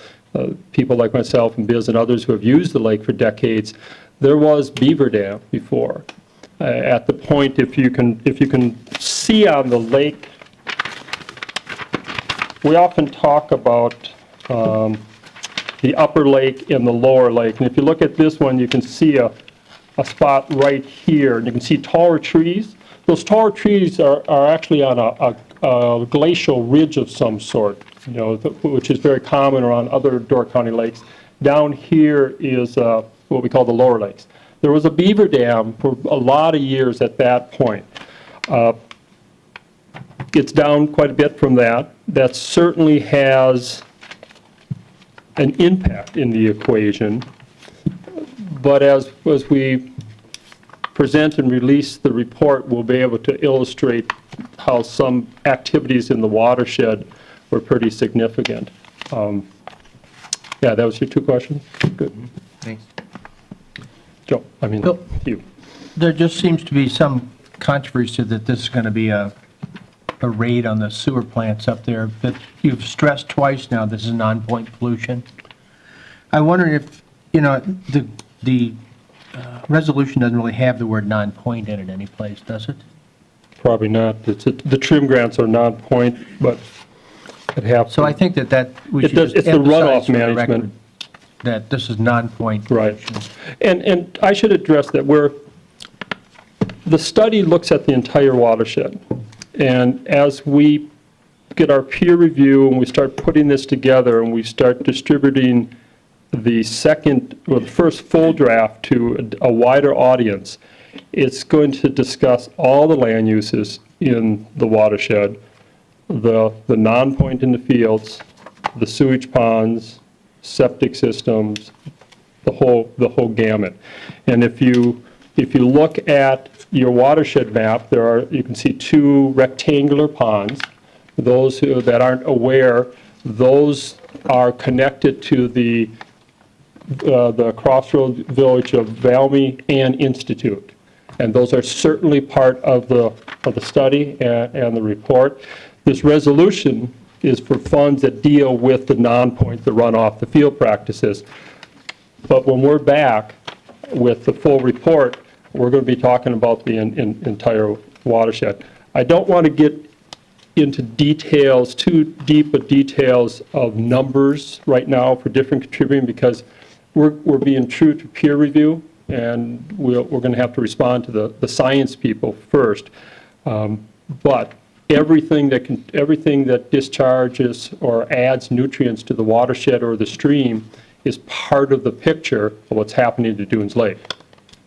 S17: people like myself and Biz and others who have used the lake for decades, there was beaver dam before. At the point, if you can see on the lake, we often talk about the upper lake and the lower lake. And if you look at this one, you can see a spot right here, and you can see taller trees. Those taller trees are actually on a glacial ridge of some sort, you know, which is very common around other Door County lakes. Down here is what we call the lower lakes. There was a beaver dam for a lot of years at that point. It's down quite a bit from that. That certainly has an impact in the equation. But as we present and release the report, we'll be able to illustrate how some activities in the watershed were pretty significant. Yeah, that was your two questions? Good.
S5: Thanks.
S17: Joe, I mean,
S6: Bill,
S17: you.
S6: There just seems to be some controversy that this is going to be a raid on the sewer plants up there, but you've stressed twice now this is non-point pollution. I wonder if, you know, the resolution doesn't really have the word non-point in it any place, does it?
S17: Probably not. The trim grants are non-point, but it happens.
S6: So I think that we should just
S17: it's the
S6: emphasize
S17: runoff
S6: for the record
S17: management.
S6: that this is non-point.
S17: Right. And I should address that the study looks at the entire watershed. And as we get our peer review and we start putting this together and we start distributing the first full draft to a wider audience, it's going to discuss all the land uses in the watershed, the non-point in the fields, the sewage ponds, septic systems, the whole gamut. And if you look at your watershed map, you can see two rectangular ponds. Those that aren't aware, those are connected to the crossroad village of Valmy and Institute. And those are certainly part of the study and the report. This resolution is for funds that deal with the non-point, the runoff, the field practices. But when we're back with the full report, we're going to be talking about the entire watershed. I don't want to get into details, too deep of details of numbers right now for different contributing, because we're being true to peer review, and we're going to have to respond to the science people first. But everything that discharges or adds nutrients to the watershed or the stream is part of the picture of what's happening to Dunes Lake.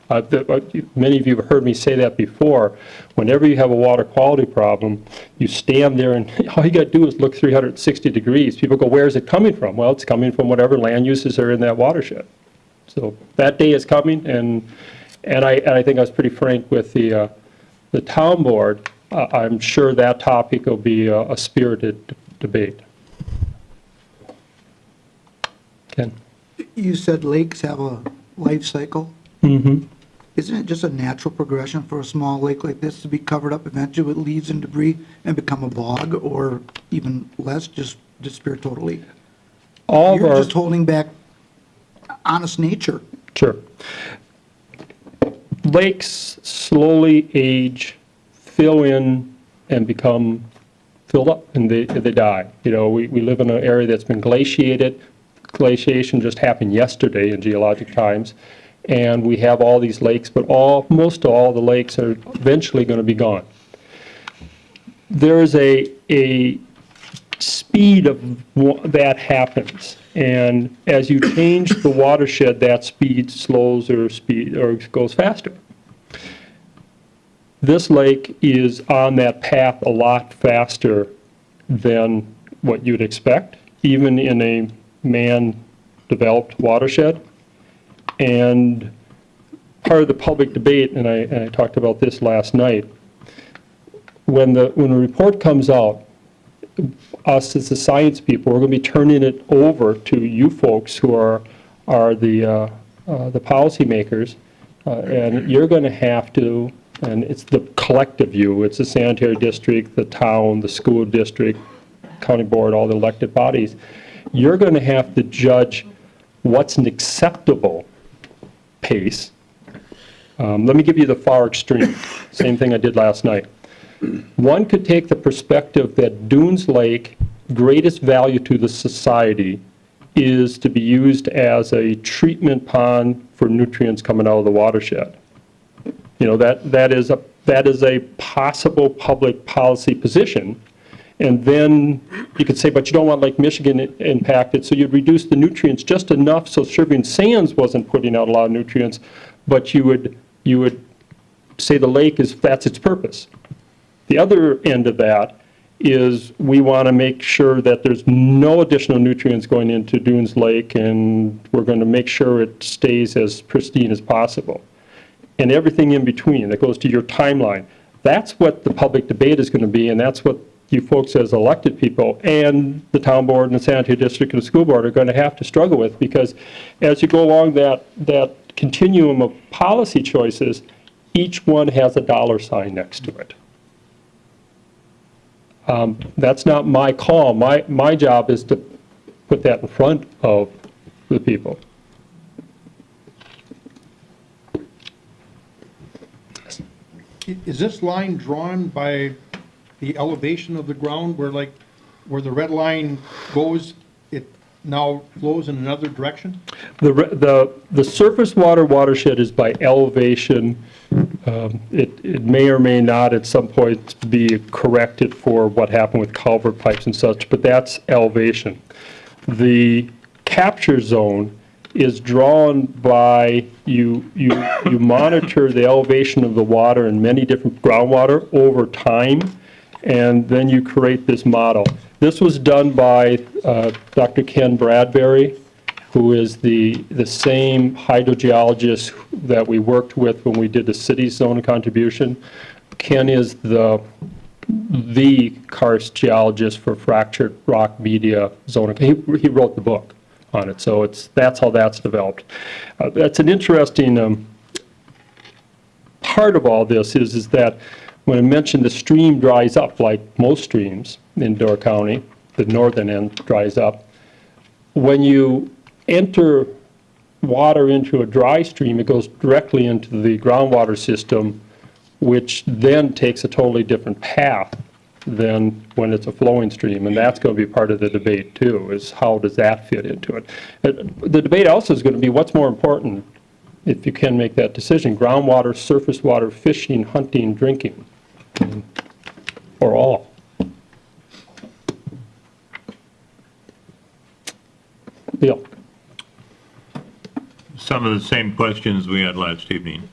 S17: Many of you have heard me say that before. Whenever you have a water quality problem, you stand there and all you got to do is look 360 degrees. People go, where is it coming from? Well, it's coming from whatever land uses are in that watershed. So that day is coming, and I think I was pretty frank with the town board. I'm sure that topic will be a spirited debate. Ken?
S18: You said lakes have a life cycle.
S17: Mm-hmm.
S18: Isn't it just a natural progression for a small lake like this to be covered up eventually with leaves and debris and become a bog, or even less, just disappear totally? You're just holding back honest nature.
S17: Sure. Lakes slowly age, fill in, and become filled up, and they die. You know, we live in an area that's been glaciated. Glaciation just happened yesterday in geologic times, and we have all these lakes, but most all the lakes are eventually going to be gone. There is a speed of that happens, and as you change the watershed, that speed slows or goes faster. This lake is on that path a lot faster than what you'd expect, even in a man-developed watershed. And part of the public debate, and I talked about this last night, when a report comes out, us as the science people, we're going to be turning it over to you folks who are the policymakers, and you're going to have to, and it's the collective you, it's the sanitary district, the town, the school district, county board, all the elected bodies, you're going to have to judge what's an acceptable pace. Let me give you the far extreme, same thing I did last night. One could take the perspective that Dunes Lake, greatest value to the society is to be used as a treatment pond for nutrients coming out of the watershed. You know, that is a possible public policy position. And then you could say, but you don't want Lake Michigan impacted, so you'd reduce the nutrients just enough so Sherburne Sands wasn't putting out a lot of nutrients, but you would say the lake that's its purpose. The other end of that is we want to make sure that there's no additional nutrients going into Dunes Lake, and we're going to make sure it stays as pristine as possible. And everything in between that goes to your timeline. That's what the public debate is going to be, and that's what you folks as elected people and the town board and the sanitary district and the school board are going to have to struggle with, because as you go along that continuum of policy choices, each one has a dollar sign next to it. That's not my call. My job is to put that in front of the people.
S7: Is this line drawn by the elevation of the ground where the red line goes, it now flows in another direction?
S17: The surface watershed is by elevation. It may or may not at some point be corrected for what happened with culvert pipes and such, but that's elevation. The capture zone is drawn by you monitor the elevation of the water in many different groundwater over time, and then you create this model. This was done by Dr. Ken Bradbury, who is the same hydrogeologist that we worked with when we did the city zone of Ken is the karst geologist for fractured rock media zone. He wrote the book on it, so that's how that's developed. That's an interesting part of all this is that when I mentioned the stream dries up, like most streams in Door County, the northern end dries up. When you enter water into a dry stream, it goes directly into the groundwater system, which then takes a totally different path than when it's a flowing stream, and that's going to be part of the debate too, is how does that fit into it. The debate also is going to be what's more important, if you can make that decision, groundwater, surface water, fishing, hunting, drinking, or all. Bill.
S12: Some of the same questions we had last evening.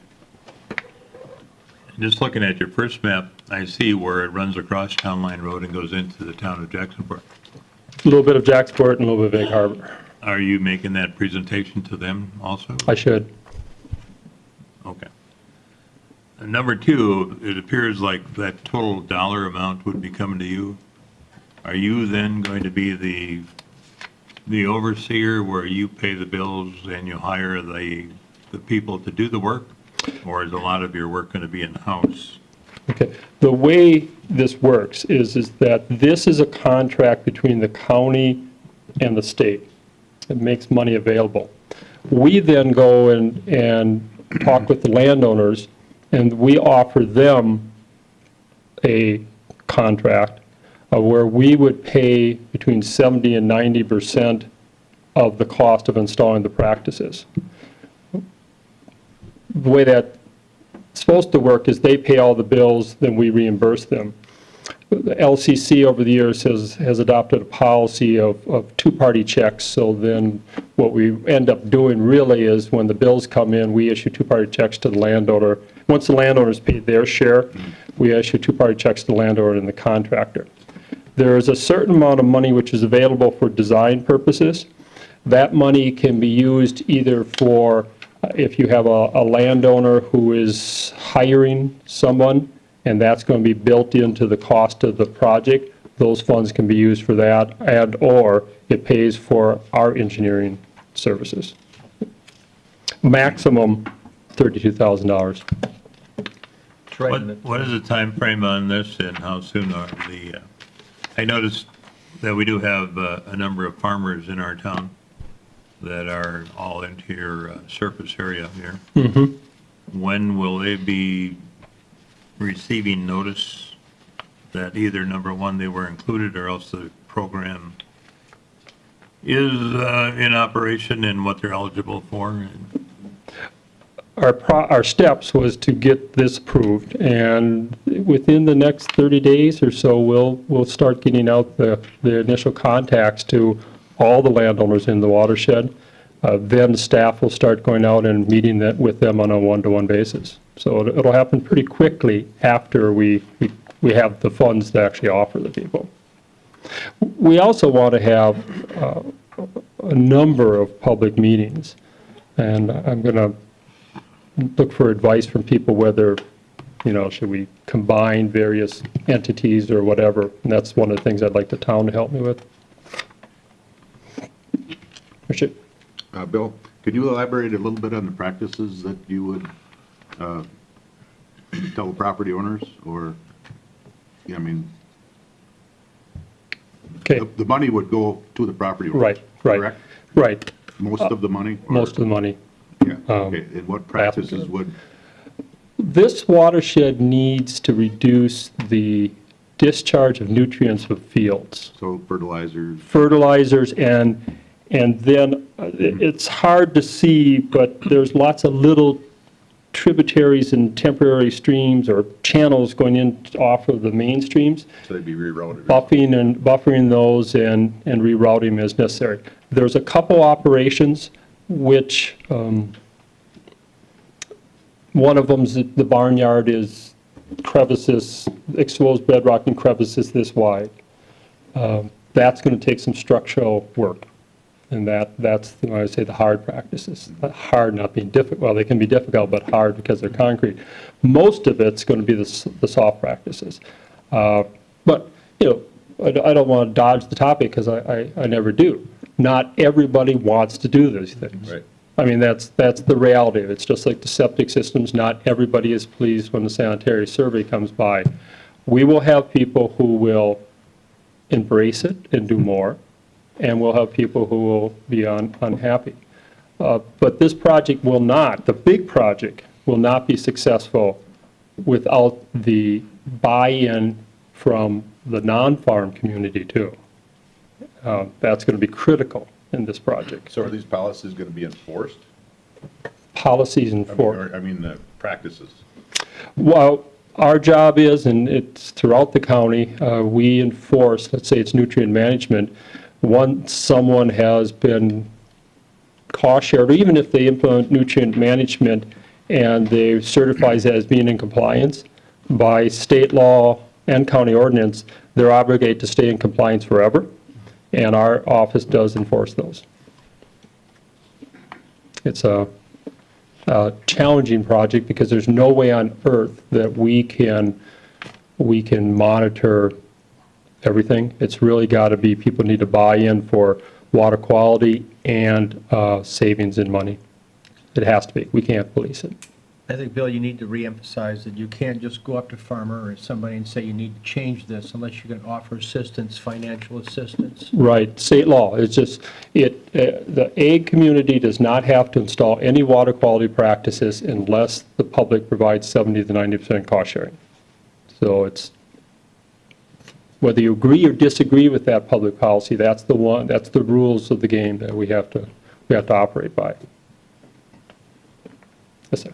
S12: just looking at your first map, I see where it runs across Town Line Road and goes into the town of Jacksonport.
S17: A little bit of Jacksport and a little bit of Egg Harbor.
S12: Are you making that presentation to them also?
S17: I should.
S12: Okay. And number two, it appears like that total dollar amount would be coming to you. Are you then going to be the overseer where you pay the bills and you hire the people to do the work? Or is a lot of your work going to be in-house?
S17: Okay. The way this works is that this is a contract between the county and the state. It makes money available. We then go and talk with the landowners, and we offer them a contract where we would pay between 70 and 90% of the cost of installing the practices. The way that's supposed to work is they pay all the bills, then we reimburse them. The LCC over the years has adopted a policy of two-party checks, so then what we end up doing really is when the bills come in, we issue two-party checks to the landowner. Once the landowner's paid their share, we issue two-party checks to the landowner and the contractor. There is a certain amount of money which is available for design purposes. That money can be used either for if you have a landowner who is hiring someone, and that's going to be built into the cost of the project, those funds can be used for that, and/or it pays for our engineering services. Maximum $32,000.
S12: What is the time frame on this, and how soon are the, I noticed that we do have a number of farmers in our town that are all into your surface area here.
S17: Mm-hmm.
S12: When will they be receiving notice that either, number one, they were included, or else the program is in operation and what they're eligible for?
S17: Our steps was to get this approved, and within the next 30 days or so, we'll start getting out the initial contacts to all the landowners in the watershed. Then staff will start going out and meeting with them on a one-to-one basis. So it'll happen pretty quickly after we have the funds to actually offer the people. We also want to have a number of public meetings, and I'm going to look for advice from people whether, should we combine various entities or whatever, and that's one of the things I'd like the town to help me with.
S14: Bill, could you elaborate a little bit on the practices that you would tell the property owners, or,
S17: Okay.
S14: The money would go to the property owners,
S17: Right.
S14: correct?
S17: Right.
S14: Most of the money? or-
S17: Most of the money.
S14: Yeah, okay, and what practices would,
S17: This watershed needs to reduce the discharge of nutrients of fields.
S14: so
S17: Fertilizers, and then it's hard to see, but there's lots of little tributaries and temporary streams or channels going in off of the main streams.
S14: so they'd be rerouted?
S17: Buffering those and rerouting as necessary. There's a couple operations which, one of them's the barnyard is crevices, exposed bedrock and crevices this wide. That's going to take some structural work. And that's, when I say, the hard practices. Hard not being difficult, well, they can be difficult, but hard because they're concrete. Most of it's going to be the soft practices. But, I don't want to dodge the topic because I never do. Not everybody wants to do those things.
S14: Right.
S17: I mean, that's the reality of it. It's just like the septic systems. Not everybody is pleased when the sanitary survey comes by. We will have people who will embrace it and do more, and we'll have people who will be unhappy. But this project will not, the big project, will not be successful without the buy-in from the non-farm community, too. That's going to be critical in this project.
S14: So are these policies going to be enforced?
S17: Policies enforced.
S14: I mean, the practices?
S17: Well, our job is, and it's throughout the county, we enforce, let's say it's nutrient management. Once someone has been cost shared, or even if they implement nutrient management and they certifies as being in compliance, by state law and county ordinance, they're obligated to stay in compliance forever, and our office does enforce those. It's a challenging project because there's no way on earth that we can monitor everything. It's really got to be, people need to buy in for water quality and savings in money. It has to be. We can't police it.
S6: I think, Bill, you need to reemphasize that you can't just go up to farmer or somebody and say you need to change this unless you can offer assistance, financial assistance.
S17: Right, state law. It's just, the ag community does not have to install any water quality practices unless the public provides 70 to 90% cost sharing. So it's, whether you agree or disagree with that public policy, that's the rules of the game that we have to operate by. Yes, sir.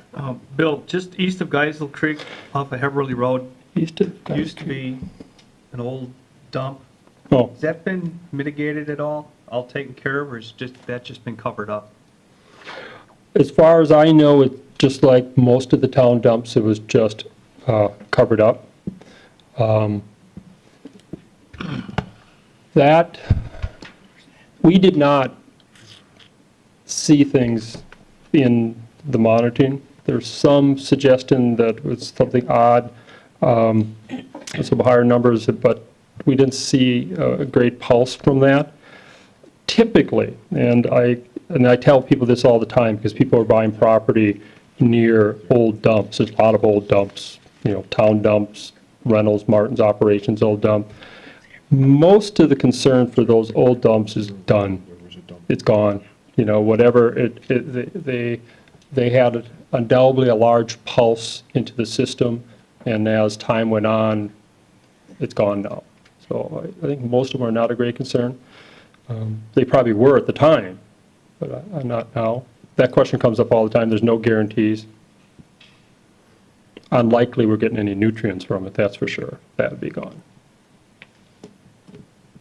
S10: Bill, just east of Geisel Creek off of Heverly Road, used to be an old dump.
S17: Oh.
S10: Has that been mitigated at all taken care of, or is that just been covered up?
S17: As far as I know, it's just like most of the town dumps, it was just covered up. That, we did not see things in the monitoring. There's some suggestion that it was something odd, some higher numbers, but we didn't see a great pulse from that. Typically, and I tell people this all the time because people are buying property near old dumps. There's a lot of old dumps, town dumps, Reynolds, Martin's operations, old dump. Most of the concern for those old dumps is done. It's gone. Whatever they had undoubtedly a large pulse into the system, and as time went on, it's gone now. So I think most of them are not a great concern. They probably were at the time, but not now. That question comes up all the time. There's no guarantees. Unlikely we're getting any nutrients from it, that's for sure. That would be gone.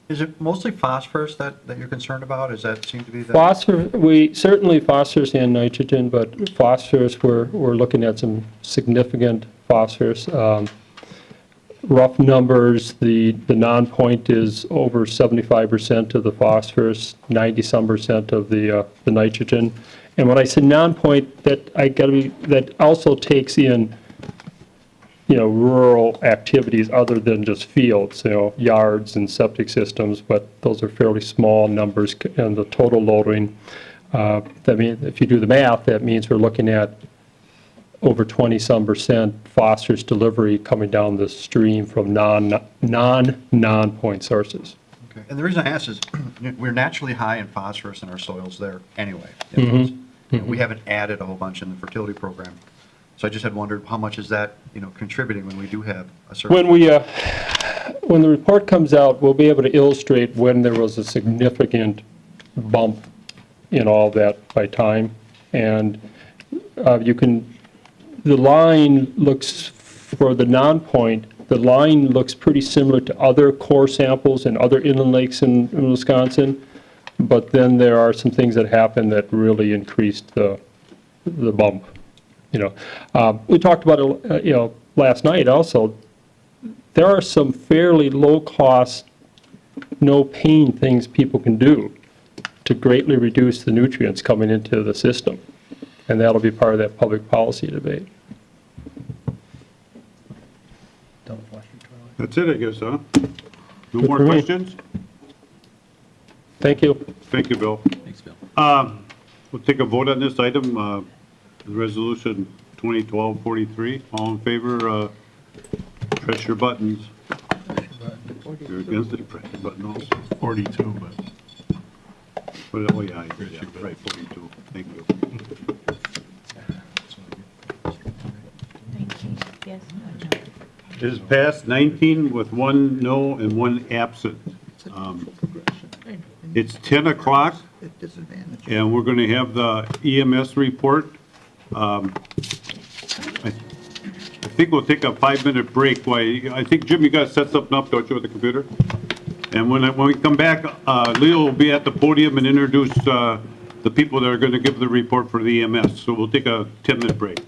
S19: Is it mostly phosphorus that you're concerned about? Does that seem to be the...
S17: Phosphorus, certainly phosphorus and nitrogen, but phosphorus, we're looking at some significant phosphorus. Rough numbers, the non-point is over 75% of the phosphorus, 90-some% of the nitrogen. And when I say non-point, that also takes in rural activities other than just fields, yards and septic systems, but those are fairly small numbers and the total loading. That means, if you do the math, that means we're looking at over 20-some% phosphorus delivery coming down the stream from non-point sources.
S19: Okay. And the reason I ask is we're naturally high in phosphorus in our soils there anyway. We haven't added a whole bunch in the fertility program. So I just had wondered how much is that, contributing when we do have a certain...
S17: When the report comes out, we'll be able to illustrate when there was a significant bump in all that by time. And the line looks, for the non-point, the line looks pretty similar to other core samples and other inland lakes in Wisconsin. But then there are some things that happen that really increased the bump. We talked about it, last night also. There are some fairly low-cost, no-pain things people can do to greatly reduce the nutrients coming into the system, and that'll be part of that public policy debate.
S1: That's it, I guess, huh? No more questions?
S17: Thank you.
S1: Thank you, Bill.
S4: Thanks, Bill.
S1: We'll take a vote on this item, Resolution 2012-43. All in favor, press your buttons. You're against it, press your button also.
S11: 42, but...
S1: Oh, yeah, right, 42. Thank you.
S3: Yes,
S1: It is passed 19 with 1 no and 1 absent. It's 10 o'clock, and we're going to have the EMS report. I think we'll take a 5-minute break. I think, Jim, you got to set something up, don't you, with the computer? And when we come back, Leo will be at the podium and introduce the people that are going to give the report for the EMS. So we'll take a 10-minute break.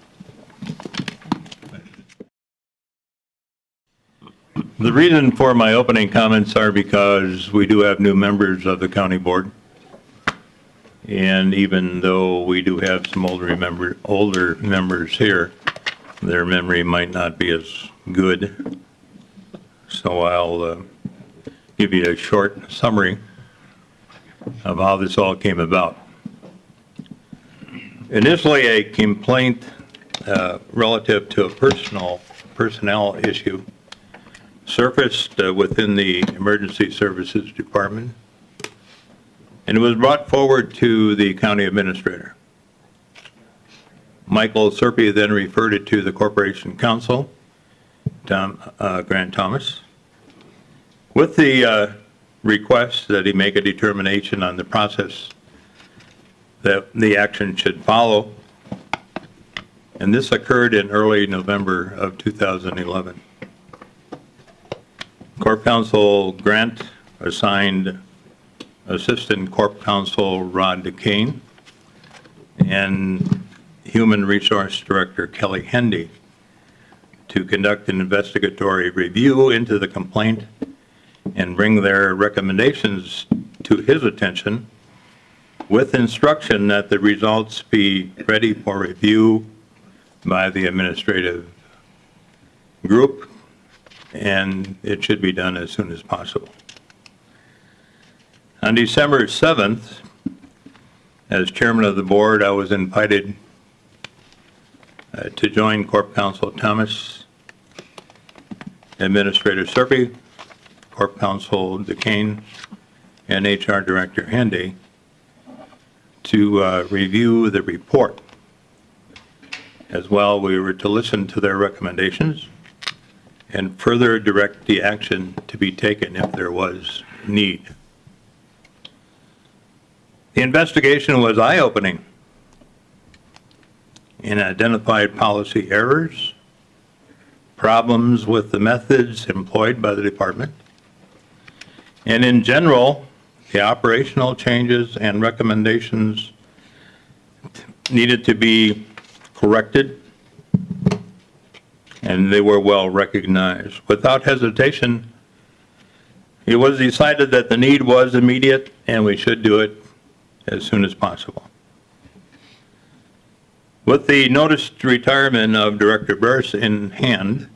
S12: The reason for my opening comments are because we do have new members of the county board. And even though we do have some older members here, their memory might not be as good. So I'll give you a short summary of how this all came about. Initially, a complaint relative to a personnel issue surfaced within the Emergency Services Department, and it was brought forward to the county administrator. Michael Serpy then referred it to the Corporation Counsel, Grant Thomas, with the request that he make a determination on the process that the action should follow. And this occurred in early November of 2011. Corp Counsel Grant assigned Assistant Corp Counsel Rod DeCane and Human Resource Director Kelly Hendy to conduct an investigatory review into the complaint and bring their recommendations to his attention, with instruction that the results be ready for review by the administrative group, and it should be done as soon as possible. On December 7th, as chairman of the board, I was invited to join Corp Counsel Thomas, Administrator Serpy, Corp Counsel DeCane, and HR Director Hendy to review the report. As well, we were to listen to their recommendations and further direct the action to be taken if there was need. The investigation was eye-opening and identified policy errors, problems with the methods employed by the department, and in general, the operational changes and recommendations needed to be corrected, and they were well recognized. Without hesitation, it was decided that the need was immediate and we should do it as soon as possible. With the noticed retirement of Director Burris in hand,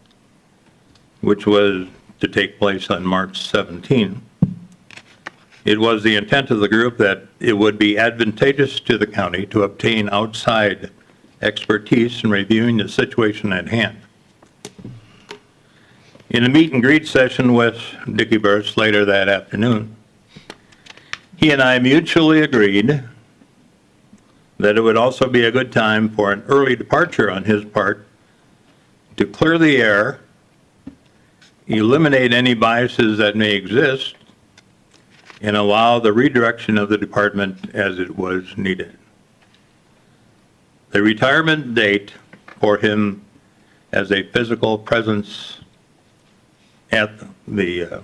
S12: which was to take place on March 17, it was the intent of the group that it would be advantageous to the county to obtain outside expertise in reviewing the situation at hand. In a meet and greet session with Dickie Burris later that afternoon, he and I mutually agreed that it would also be a good time for an early departure on his part to clear the air, eliminate any biases that may exist, and allow the redirection of the department as it was needed. The retirement date for him as a physical presence at the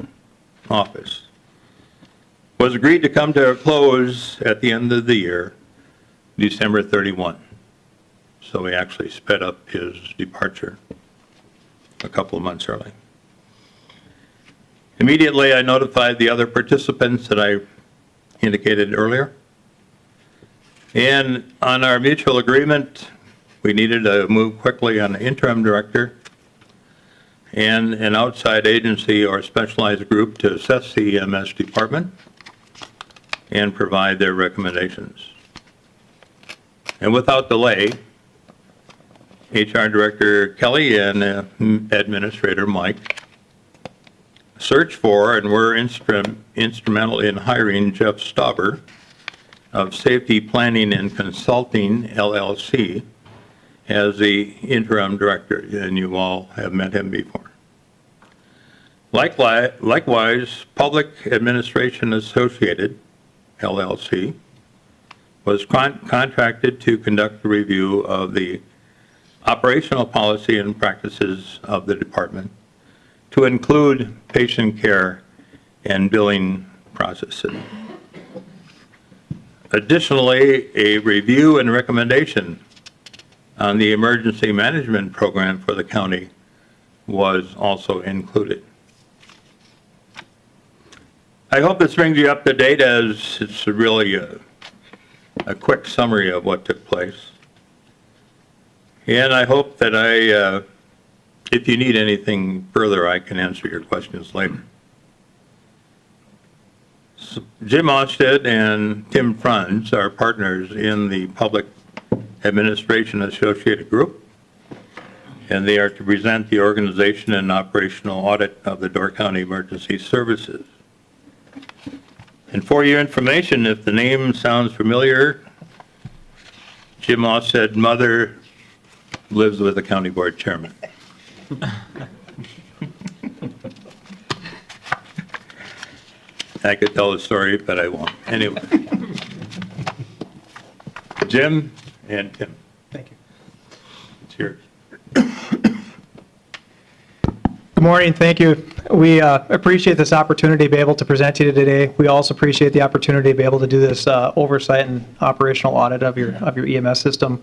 S12: office was agreed to come to a close at the end of the year, December 31. So we actually sped up his departure a couple of months early. Immediately, I notified the other participants that I indicated earlier. And on our mutual agreement, we needed to move quickly on the interim director and an outside agency or specialized group to assess the EMS department and provide their recommendations. And without delay, HR Director Kelly and Administrator Mike searched for and were instrumental in hiring Jeff Stauber of Safety Planning and Consulting, LLC, as the interim director, and you all have met him before. Likewise, Public Administration Associated, LLC, was contracted to conduct a review of the operational policy and practices of the department to include patient care and billing processes. Additionally, a review and recommendation on the emergency management program for the county was also included. I hope this brings you up to date, as it's really a quick summary of what took place. And I hope that if you need anything further, I can answer your questions later. So Jim Osted and Tim Franz are partners in the Public Administration Associated Group, and they are to present the organization and operational audit of the Door County Emergency Services. And for your information, if the name sounds familiar, Jim Osted, mother, lives with the county board chairman. I could tell the story, but I won't. Anyway. Jim and Tim.
S20: Thank you.
S12: It's yours.
S20: Good morning, thank you. We appreciate this opportunity to be able to present to you today. We also appreciate the opportunity to be able to do this oversight and operational audit of your EMS system.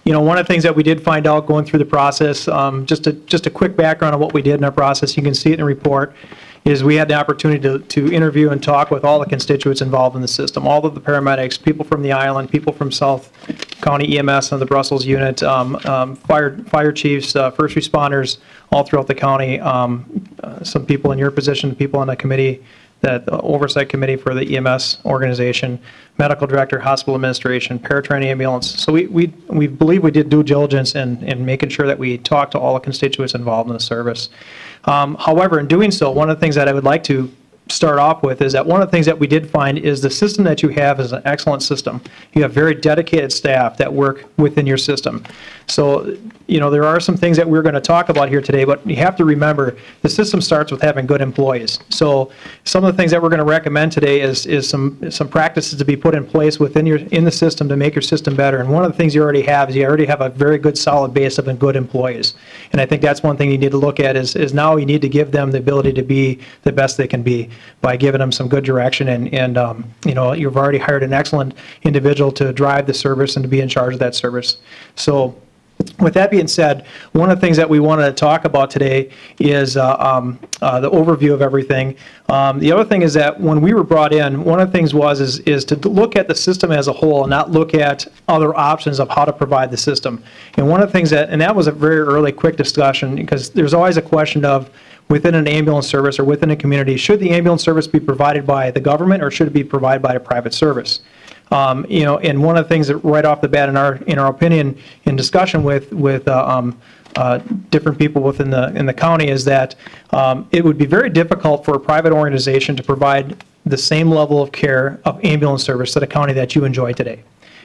S20: You know, one of the things that we did find out going through the process, just a quick background on what we did in our process, you can see it in the report, is we had the opportunity to interview and talk with all the constituents involved in the system, all of the paramedics, people from the island, people from South County EMS and the Brussels unit, fire chiefs, first responders, all throughout the county, some people in your position, people on the committee, that oversight committee for the EMS organization, medical director, hospital administration, paratransit ambulance. So we believe we did due diligence in making sure that we talked to all the constituents involved in the service. However, in doing so, one of the things that I would like to start off with is that one of the things that we did find is the system that you have is an excellent system. You have very dedicated staff that work within your system. So, you know, there are some things that we're going to talk about here today, but you have to remember the system starts with having good employees. So some of the things that we're going to recommend today is some practices to be put in place within the system to make your system better. And one of the things you already have is you already have a very good solid base of good employees. And I think that's one thing you need to look at is now you need to give them the ability to be the best they can be by giving them some good direction. And you know, you've already hired an excellent individual to drive the service and to be in charge of that service. So with that being said, one of the things that we wanted to talk about today is the overview of everything. The other thing is that when we were brought in, one of the things is to look at the system as a whole and not look at other options of how to provide the system. And one of the things that was a very early quick discussion, because there's always a question of within an ambulance service or within a community, should the ambulance service be provided by the government or should it be provided by a private service? You know, and one of the things that right off the bat, in our opinion, in discussion with different people within the county, is that it would be very difficult for a private organization to provide the same level of care of ambulance service to the county that you enjoy today.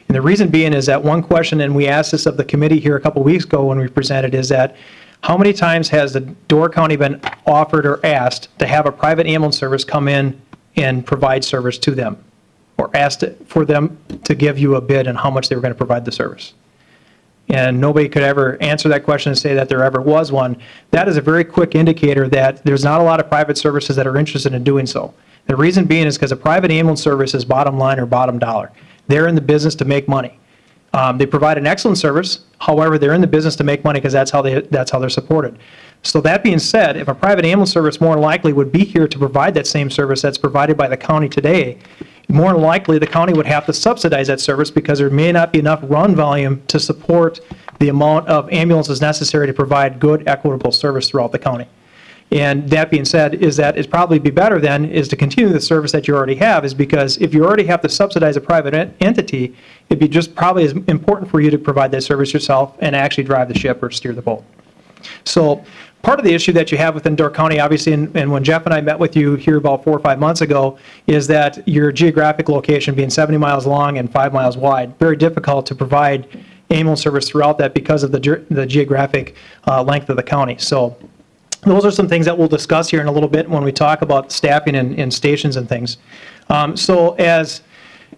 S20: And the reason being is that one question, and we asked this of the committee here a couple weeks ago when we presented, is that how many times has the Door County been offered or asked to have a private ambulance service come in and provide service to them? Or asked for them to give you a bid on how much they were going to provide the service. And nobody could ever answer that question and say that there ever was one. That is a very quick indicator that there's not a lot of private services that are interested in doing so. The reason being is because a private ambulance service is bottom line or bottom dollar. They're in the business to make money. They provide an excellent service, however, they're in the business to make money because that's how they're supported. So that being said, if a private ambulance service more likely would be here to provide that same service that's provided by the county today, more than likely the county would have to subsidize that service because there may not be enough run volume to support the amount of ambulances necessary to provide good, equitable service throughout the county. And that being said, is that it'd probably be better then is to continue the service that you already have, is because if you already have to subsidize a private entity, it'd be just probably as important for you to provide that service yourself and actually drive the ship or steer the boat. So part of the issue that you have within Door County, obviously, and when Jeff and I met with you here about 4 or 5 months ago, is that your geographic location being 70 miles long and 5 miles wide, very difficult to provide ambulance service throughout that because of the geographic length of the county. So those are some things that we'll discuss here in a little bit when we talk about staffing and stations and things. So as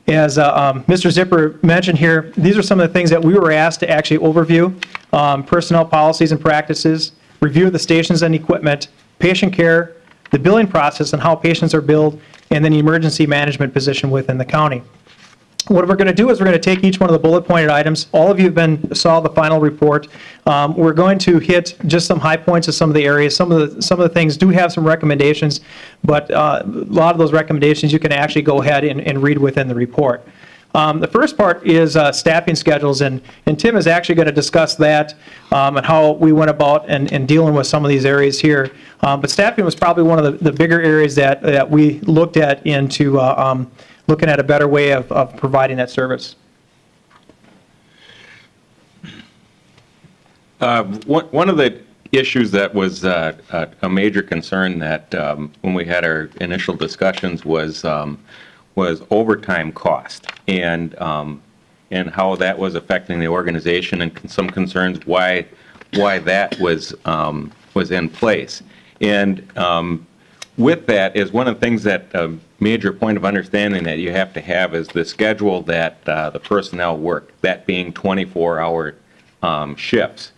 S20: Mr. Zipper mentioned here, these are some of the things that we were asked to actually overview: personnel policies and practices, review of the stations and equipment, patient care, the billing process and how patients are billed, and then the emergency management position within the county. What we're going to do is we're going to take each one of the bullet pointed items. All of you saw the final report. We're going to hit just some high points of some of the areas. Some of the things do have some recommendations, but a lot of those recommendations you can actually go ahead and read within the report. The first part is staffing schedules, and Tim is actually going to discuss that and how we went about and dealing with some of these areas here. But staffing was probably one of the bigger areas that we looked at into looking at a better way of providing that service.
S21: One of the issues that was a major concern that when we had our initial discussions was overtime cost and how that was affecting the organization, and some concerns why that was in place. And with that is one of the things that a major point of understanding that you have to have is the schedule that the personnel work, that being 24-hour shifts.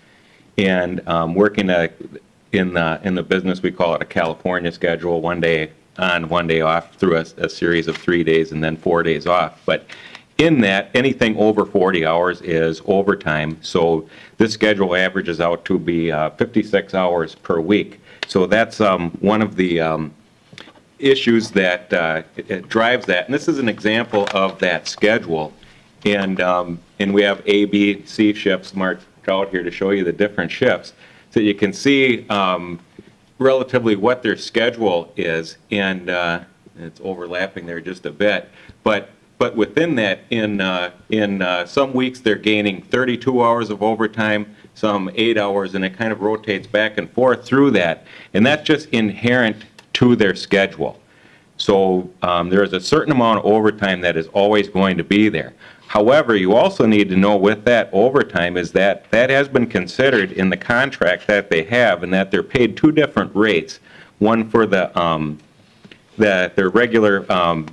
S21: And working in the business, we call it a California schedule, 1 day on, 1 day off through a series of 3 days and then 4 days off. But in that, anything over 40 hours is overtime. So this schedule averages out to be 56 hours per week. So that's one of the issues that it drives that. And this is an example of that schedule. And we have A, B, C shifts marked out here to show you the different shifts. So you can see relatively what their schedule is. And it's overlapping there just a bit. But within that, in some weeks they're gaining 32 hours of overtime, some 8 hours, and it kind of rotates back and forth through that. And that's just inherent to their schedule. So there is a certain amount of overtime that is always going to be there. However, you also need to know with that overtime is that that has been considered in the contract that they have, and that they're paid two different rates. One for their regular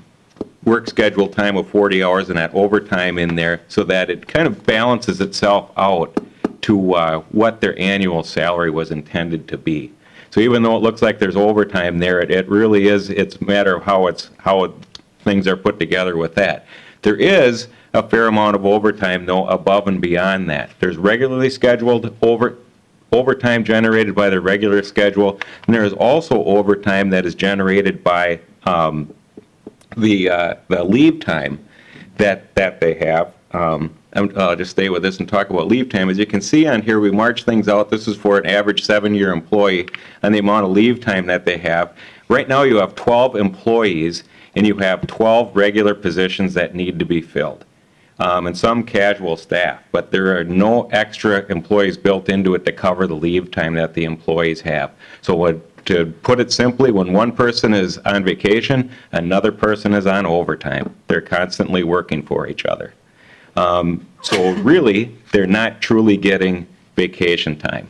S21: work schedule time of 40 hours and that overtime in there, so that it kind of balances itself out to what their annual salary was intended to be. So even though it looks like there's overtime there, it really is, it's a matter of how things are put together with that. There is a fair amount of overtime, though, above and beyond that. There's regularly scheduled overtime generated by the regular schedule, and there is also overtime that is generated by the leave time that they have. I'll just stay with this and talk about leave time. As you can see on here, we march things out. This is for an average 7-year employee and the amount of leave time that they have. Right now you have 12 employees and you have 12 regular positions that need to be filled. And some casual staff, but there are no extra employees built into it to cover the leave time that the employees have. So to put it simply, when one person is on vacation, another person is on overtime. They're constantly working for each other. So really, they're not truly getting vacation time.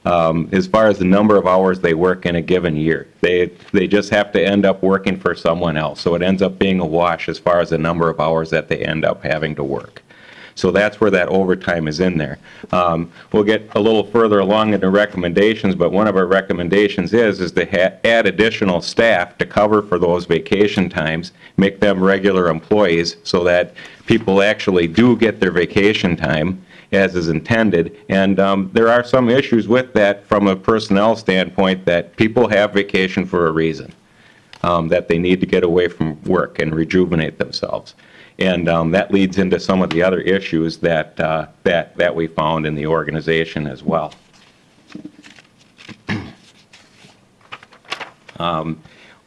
S21: As far as the number of hours they work in a given year, they just have to end up working for someone else. So it ends up being a wash as far as the number of hours that they end up having to work. So that's where that overtime is in there. We'll get a little further along in the recommendations, but one of our recommendations is to add additional staff to cover for those vacation times, make them regular employees so that people actually do get their vacation time as is intended. And there are some issues with that from a personnel standpoint, that people have vacation for a reason, that they need to get away from work and rejuvenate themselves. And that leads into some of the other issues that we found in the organization as well.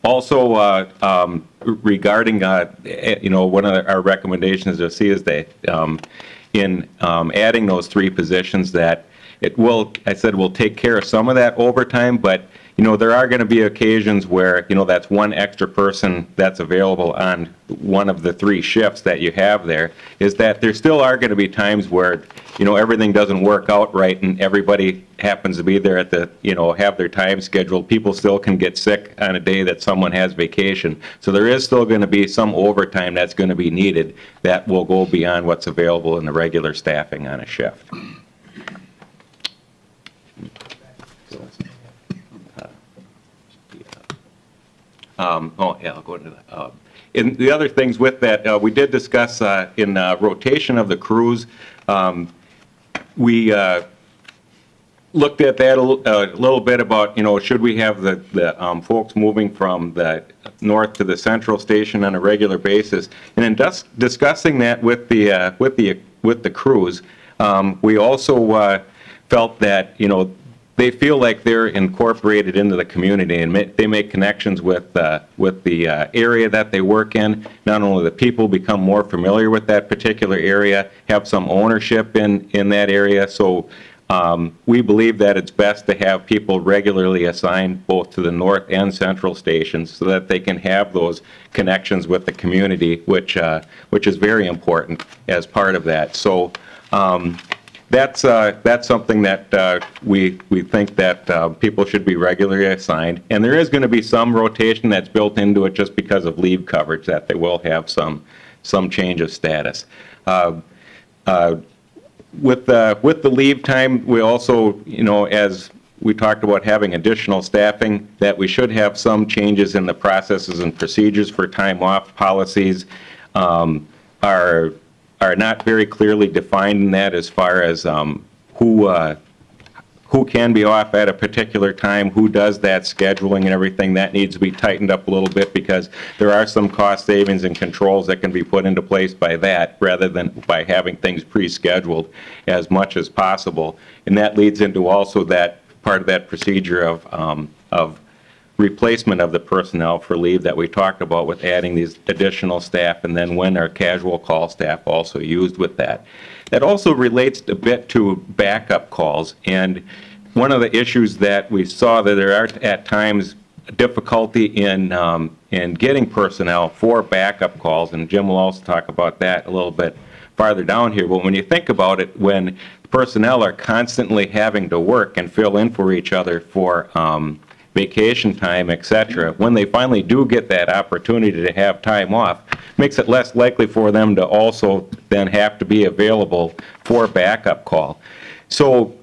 S21: Also, regarding, one of our recommendations you'll see is that in adding those 3 positions, that it will, I said, will take care of some of that overtime, but there are going to be occasions where, that's one extra person that's available on one of the 3 shifts that you have there, is that there still are going to be times where, everything doesn't work out right and everybody happens to be there at the, have their time scheduled. People still can get sick on a day that someone has vacation. So there is still going to be some overtime that's going to be needed that will go beyond what's available in the regular staffing on a shift. I'll go into that. And the other things with that, we did discuss in rotation of the crews. We looked at that a little bit about, should we have the folks moving from the north to the central station on a regular basis? And in discussing that with the crews, we also felt that, they feel like they're incorporated into the community, and they make connections with the area that they work in. Not only the people become more familiar with that particular area, have some ownership in that area. So we believe that it's best to have people regularly assigned both to the north and central stations so that they can have those connections with the community, which is very important as part of that. So that's something that we think that people should be regularly assigned. And there is going to be some rotation that's built into it just because of leave coverage, that they will have some change of status. With the leave time, we also, as we talked about having additional staffing, that we should have some changes in the processes and procedures for time off. Policies are not very clearly defined in that, as far as who can be off at a particular time, who does that scheduling and everything. That needs to be tightened up a little bit, because there are some cost savings and controls that can be put into place by that, rather than by having things pre-scheduled as much as possible. And that leads into also that part of that procedure of replacement of the personnel for leave that we talked about, with adding these additional staff, and then when our casual call staff also used with that. That also relates a bit to backup calls, and one of the issues that we saw, that there are at times difficulty in getting personnel for backup calls, and Jim will also talk about that a little bit farther down here. But when you think about it, when personnel are constantly having to work and fill in for each other for vacation time, etc., when they finally do get that opportunity to have time off, makes it less likely for them to also then have to be available for backup call. So,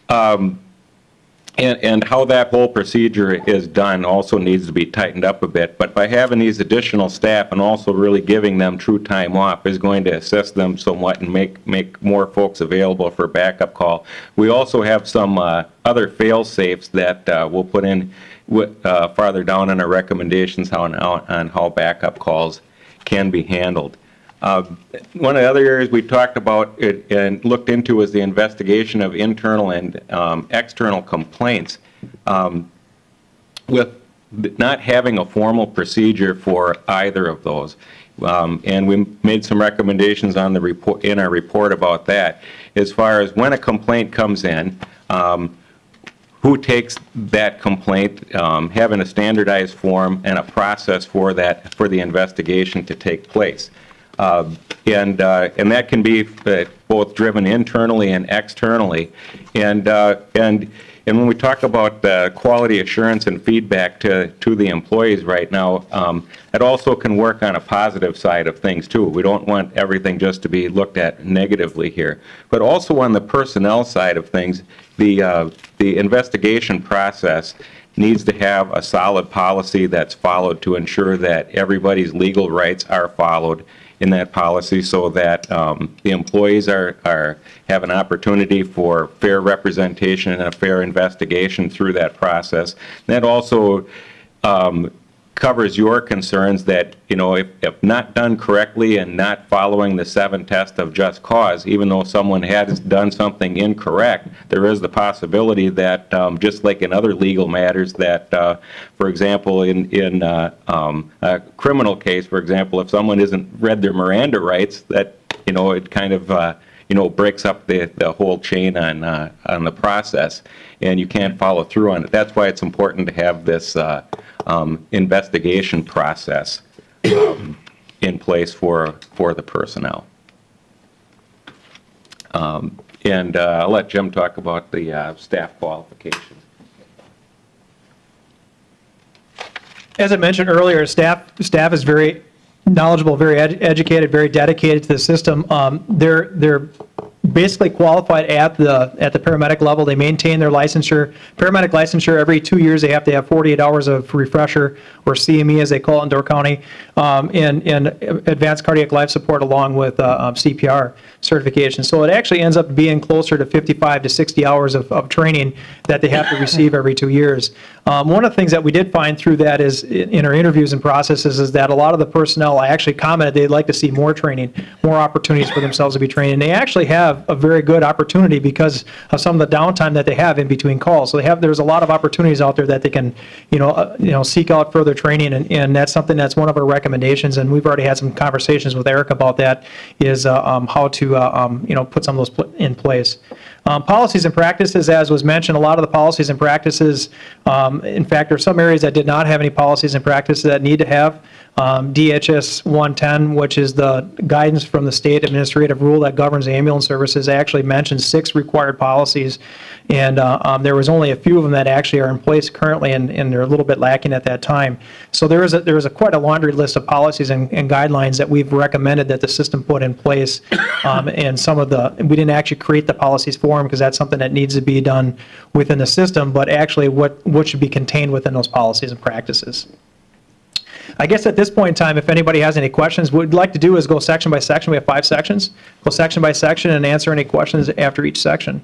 S21: and how that whole procedure is done also needs to be tightened up a bit. But by having these additional staff and also really giving them true time off is going to assist them somewhat and make more folks available for backup call. We also have some other fail-safes that we'll put in farther down in our recommendations on how backup calls can be handled. One of the other areas we talked about and looked into is the investigation of internal and external complaints. With not having a formal procedure for either of those, and we made some recommendations on the report, in our report, about that, as far as when a complaint comes in, who takes that complaint, having a standardized form and a process for that, for the investigation to take place. And that can be both driven internally and externally. And when we talk about quality assurance and feedback to the employees right now, it also can work on a positive side of things too. We don't want everything just to be looked at negatively here. But also on the personnel side of things, the investigation process needs to have a solid policy that's followed to ensure that everybody's legal rights are followed in that policy, so that the employees have an opportunity for fair representation and a fair investigation through that process. That also covers your concerns that, if not done correctly and not following the 7 test of just cause, even though someone has done something incorrect, there is the possibility that, just like in other legal matters, that, for example, in a criminal case, for example, if someone isn't read their Miranda rights, that, it kind of, breaks up the whole chain on the process, and you can't follow through on it. That's why it's important to have this investigation process in place for the personnel. And I'll let Jim talk about the staff qualifications.
S20: As I mentioned earlier, staff is very knowledgeable, very educated, very dedicated to the system. They're basically qualified at the paramedic level. They maintain their licensure. Paramedic licensure, every 2 years, they have to have 48 hours of refresher, or CME as they call it in Door County, and advanced cardiac life support along with CPR certification. So it actually ends up being closer to 55 to 60 hours of training that they have to receive every 2 years. One of the things that we did find through that is, in our interviews and processes, is that a lot of the personnel actually commented they'd like to see more training, more opportunities for themselves to be trained. And they actually have a very good opportunity because of some of the downtime that they have in between calls. So there's a lot of opportunities out there that they can, seek out further training, and that's something that's one of our recommendations. And we've already had some conversations with Eric about that, is how to, put some of those in place. Policies and practices, as was mentioned, a lot of the policies and practices, in fact, there are some areas that did not have any policies and practices that need to have. DHS 110, which is the guidance from the state administrative rule that governs ambulance services, actually mentions 6 required policies, and there was only a few of them that actually are in place currently, and they're a little bit lacking at that time. So there is quite a laundry list of policies and guidelines that we've recommended that the system put in place, and we didn't actually create the policies for them because that's something that needs to be done within the system, but actually what should be contained within those policies and practices. I guess at this point in time, if anybody has any questions, what we'd like to do is go section by section. We have 5 sections. Go section by section and answer any questions after each section.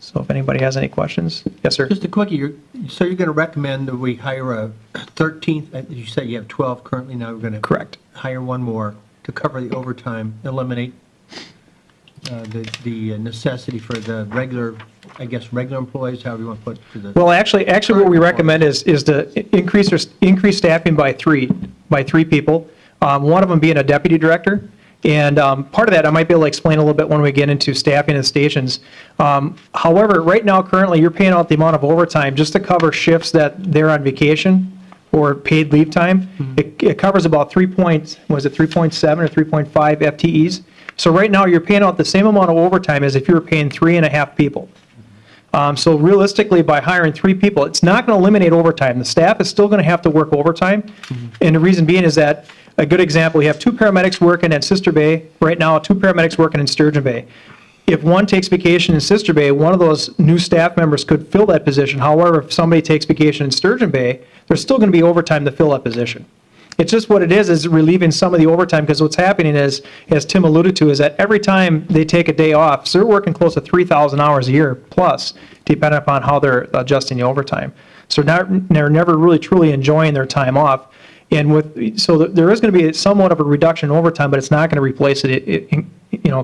S20: So if anybody has any questions. Yes, sir.
S6: Just a quickie, so you're going to recommend that we hire a 13th, you said you have 12 currently, now we're going to
S20: correct,
S6: hire one more to cover the overtime, eliminate the necessity for the regular employees, however you want to put it. To the
S20: well, actually what we recommend is to increase staffing by three people, one of them being a deputy director. And part of that, I might be able to explain a little bit when we get into staffing and stations. However, right now, currently, you're paying out the amount of overtime just to cover shifts that they're on vacation or paid leave time. Mm-hmm. It covers about 3.7 or 3.5 FTEs. So right now, you're paying out the same amount of overtime as if you were paying 3.5 people. So realistically, by hiring 3 people, it's not going to eliminate overtime. The staff is still going to have to work overtime. Mm-hmm. And the reason being is that, a good example, you have 2 paramedics working at Sister Bay. Right now, 2 paramedics working in Sturgeon Bay. If one takes vacation in Sister Bay, one of those new staff members could fill that position. However, if somebody takes vacation in Sturgeon Bay, there's still going to be overtime to fill that position. It's just what it is relieving some of the overtime, because what's happening is, as Tim alluded to, is that every time they take a day off, so they're working close to 3,000 hours a year plus, depending upon how they're adjusting the overtime. So they're never really truly enjoying their time off. And so there is going to be somewhat of a reduction in overtime, but it's not going to replace it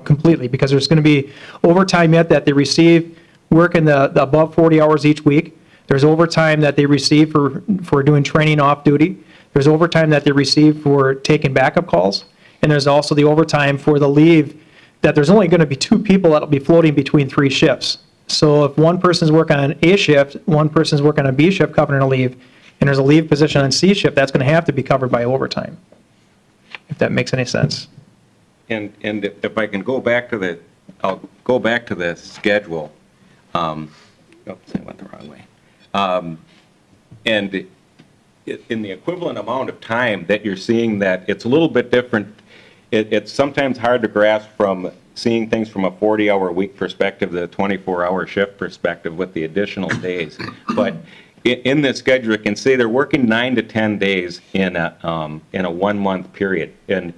S20: completely, because there's going to be overtime yet that they receive working the above 40 hours each week. There's overtime that they receive for doing training off duty. There's overtime that they receive for taking backup calls. And there's also the overtime for the leave, that there's only going to be 2 people that will be floating between 3 shifts. So if one person's working on A shift, one person's working on B shift covering a leave, and there's a leave position on C shift, that's going to have to be covered by overtime, if that makes any sense.
S21: And if I can go back to I'll go back to the schedule. Oops, I went the wrong way. And in the equivalent amount of time that you're seeing, that it's a little bit different. It's sometimes hard to grasp from seeing things from a 40-hour week perspective, the 24-hour shift perspective with the additional days. But in this schedule, you can see they're working 9 to 10 days in a 1-month period. And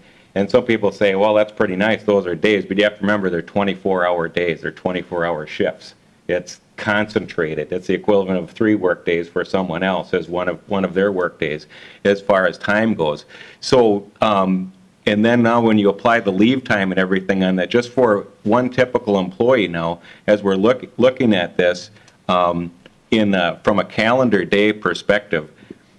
S21: some people say, well, that's pretty nice, those are days, but you have to remember they're 24-hour days, they're 24-hour shifts. It's concentrated. It's the equivalent of 3 work days for someone else as one of their work days as far as time goes. So, and then now when you apply the leave time and everything on that, just for one typical employee now, as we're looking at this, from a calendar day perspective,